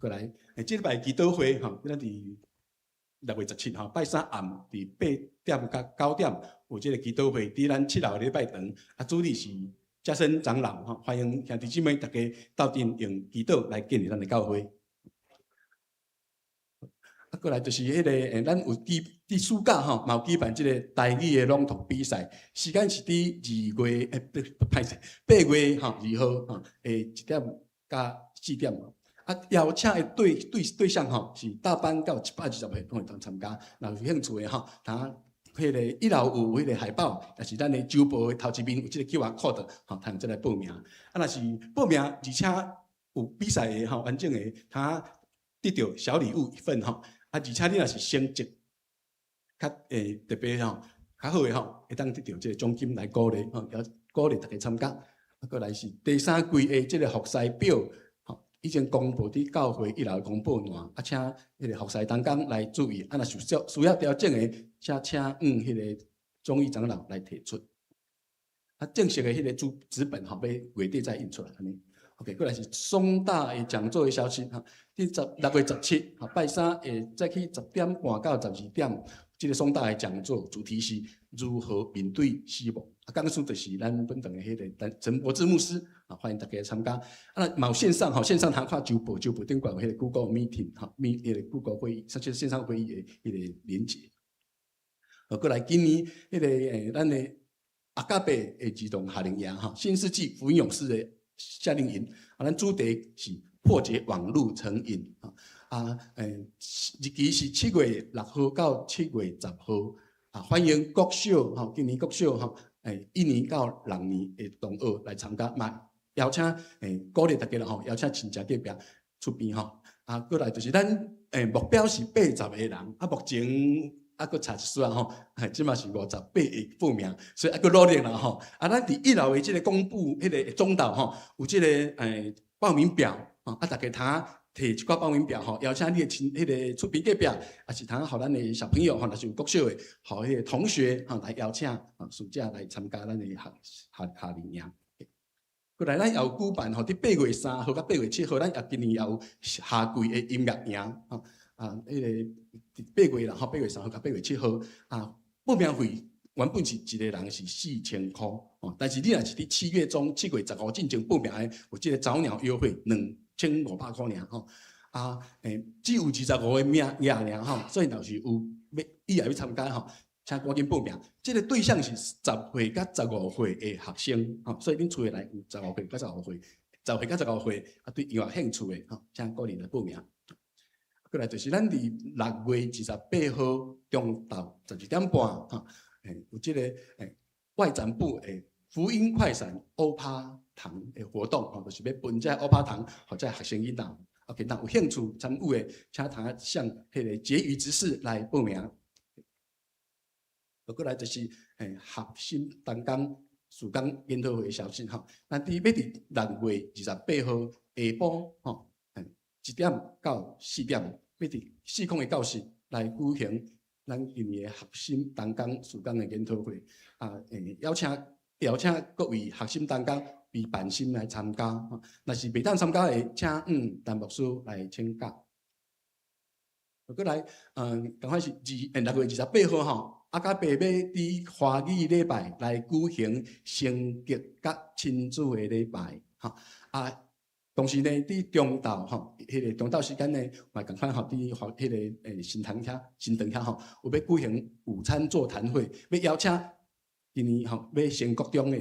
过来即礼拜祈祷会咱伫6月17号，拜三暗伫8点到9点有即个祈祷会，伫咱7楼礼拜堂，主理是嘉生长老欢迎兄弟姊妹大家到阵用祈祷来建立咱的教会。过来就是迄个咱有伫暑假嘛有举办即个台语的朗读比赛，时间是伫8月2號1點到4點。邀請的對象是大班到120歲都會當參加，若有興趣的通迄個1樓有迄個海報，也是咱的週報的頭一面有即個 QR code，通再來報名。若是報名而且有比賽的完整的，通得到小禮物1份而且你若是成績較特別較好的會當得到即個獎金來鼓勵鼓勵大家參加。過來是第3季的即個學師表。已經公布伫教會1樓公布欄，請迄個學師同工來注意。若需要調整的，請迄個忠義長老來提出。正式的迄個紙本要月底再印出來。OK， 過來是雙大的講座的消息6月17拜三早起10點半到12點，這個雙大的講座主題是如何面對死亡。講述就是咱本堂的迄個陳柏志牧師，歡迎大家參加。嘛有線上線上通看週報頂懸有迄個 Google Meeting 迄個 Google 會議，甚至線上會議的迄個連結。過來今年迄個咱的阿卡貝的兒童夏令營新世紀福音勇士的夏令營，咱主題是破解網絡成癮日期是7月6號到7月10號歡迎國小今年國小1年到6年的同學來參加，嘛邀請鼓勵大家啦邀請親戚隔壁出邊過來就是咱目標是80個人，目前佫差一丝啊吼，即嘛是58个报名，所以佫努力啦吼。咱伫1楼的即个公布迄个总导吼，有即个报名表大家通摕一寡报名表吼，邀请你的迄个厝边隔壁，也是通互咱的小朋友吼，若是有国小的，互迄个同学来邀请暑假来参加咱的夏令营。过来，咱也有举办吼，伫8月3号到8月7号，咱也今年也有夏季的音乐营迄个8月啦吼，8月3号到8月7号报名费原本是一个人是4000块但是你若是伫7月中7月15进前报名的，有即个早鸟优惠2500块尔吼只有25个名额尔吼，所以若是有以后要参加吼。请赶紧报名，这个对象是10岁到15岁的学生所以恁厝内来有15岁到15岁，10岁到15岁对音乐兴趣的请鼓励来报名。过来就是咱伫6月28号中昼12点半有这个外展部的福音快闪欧趴堂的活动就是要分这欧趴堂或者学生囡仔，OK，有兴趣参与的，请他向迄个结余执事来报名。过来就是核心同工暑工研讨会的消息咱要伫6月28号下晡1点到4点，要伫4空的教室来举行咱今年的核心同工暑工的研讨会邀请各位核心同工为伴心来参加若是袂当参加的，请陈牧师来请教。过来赶快是6月28号甲爸爸伫华语礼拜来举行升级甲亲子的礼拜同时呢，伫中昼迄个中昼时间呢，嘛共款伫迄个新堂遐有要举行午餐座谈会，要邀请今年要升国中的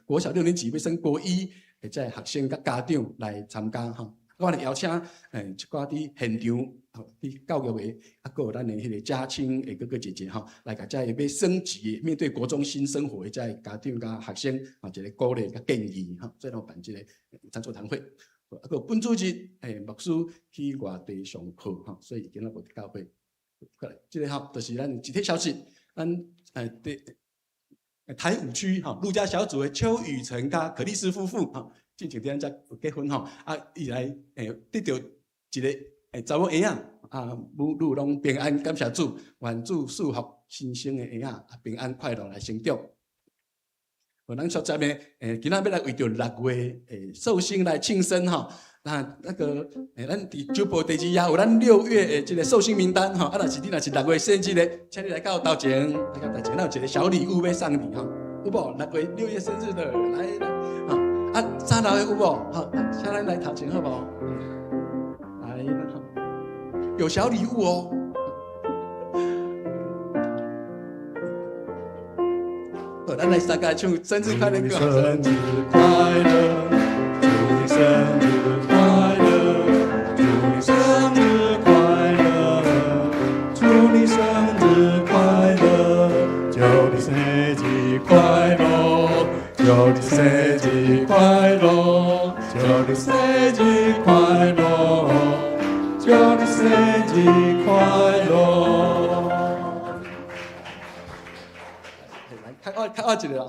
国小6年级要升国1的这学生甲家长来参加我来邀请一寡伫现场伫教育的佫有咱的迄个家亲的哥哥姐姐来甲遮要升级的面对国中新生活的遮家长甲学生一个鼓励甲建议所以咱办这个餐座谈会。佫本主日牧师去外地上课所以今仔无伫教会。过来，这个就是咱集体消息，咱台5区陆家小组的邱雨辰甲可丽丝夫妇进前伫咱遮有结婚伊来得到一个查某婴母女拢平安，感谢主，愿主赐福新生的婴平安快乐来成长。咱所接的今仔要来为着6月寿星来庆生咱伫周报第2页有咱6月的这个寿星名单若是你若是6月生日的，请你来到头前，咱有一个小礼物要送你有无？6月生日的来3楼的有无？请咱来头前好无？来有小礼物哦。咱来大家唱生日快乐歌。生日快乐，祝你生日快乐，祝你生日快乐，祝你生日快乐，祝你生日快乐，祝你生日快乐，祝你生日快乐，祝你生日快乐。较晚一个啦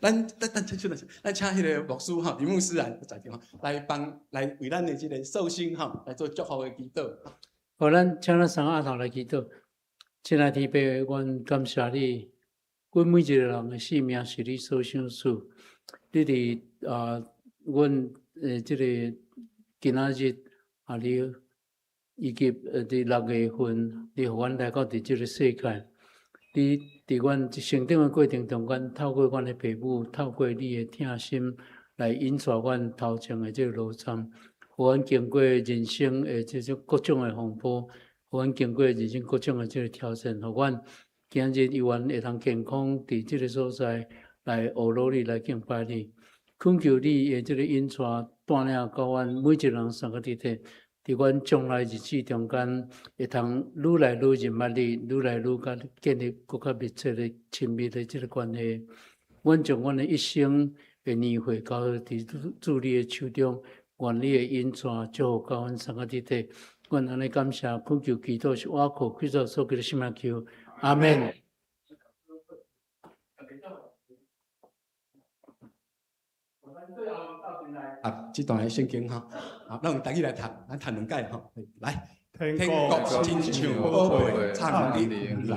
咱请迄个牧师李牧师在场来为咱的这个寿星来做祝福的祈祷。好，请咱三个阿头来祈祷。亲爱的天父，阮感谢你，阮每一个人的性命是你所想赐。你伫阮这个今仔日你以及伫6月份，你互阮来到伫这个世界。你伫阮成长的过程中间，透过阮的父母，透过你的疼心来引带阮头前的这个路程，互阮经过人生的这种各种的风波，互阮经过人生各种的这个挑战，互阮今日有缘会通健康伫这个所在来学努力来敬拜你，恳求你的这个引带带领到阮每一个人三个地体。伫阮将来日子中间，会通愈来愈认捌你，愈来愈甲建立更较密切的亲密的这个关系。阮将阮的一生的年岁交伫主你的手中，愿你的恩泉祝福到阮三个伫地。阮安尼感谢，恳求祈祷是我靠基督所给的心命求，阿门。啊，这段的圣经哈，啊，咱用台语来读，咱读两解吼。来，天天国亲像宝贝藏伫云内，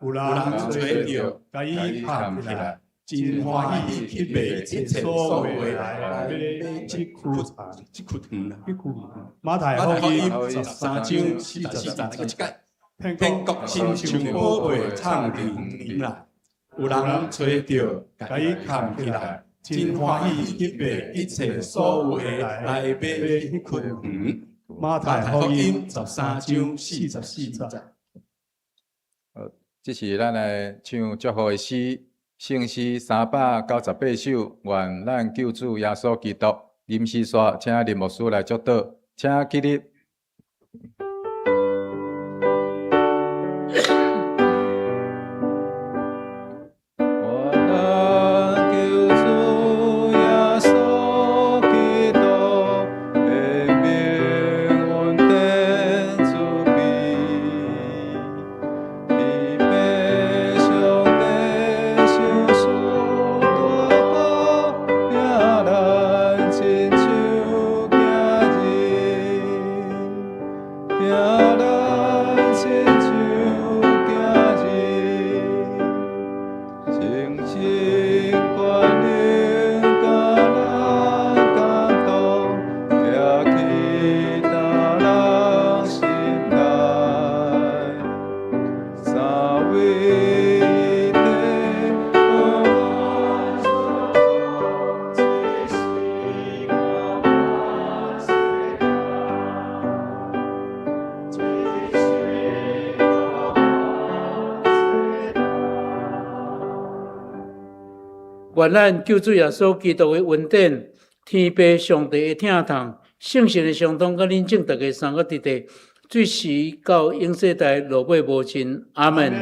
有人吹着，甲伊藏起来，真欢喜去卖一切所有的来买这窟糖啦。马太福音13章44节，天国亲像宝贝藏伫云内，有人吹着，甲伊藏起来。真欢喜去卖一切所有的来买迄窟糖。马太福音13章44节。这是咱来唱祝福的诗，圣诗398首，愿咱救主耶稣基督。临时说，请林牧师来祝祷，请起立。愿咱救主耶稣基督的恩典、天父上帝的疼痛、圣神的相通，甲恁正大家三个伫地，最时到永世代，落尾无尽。阿门。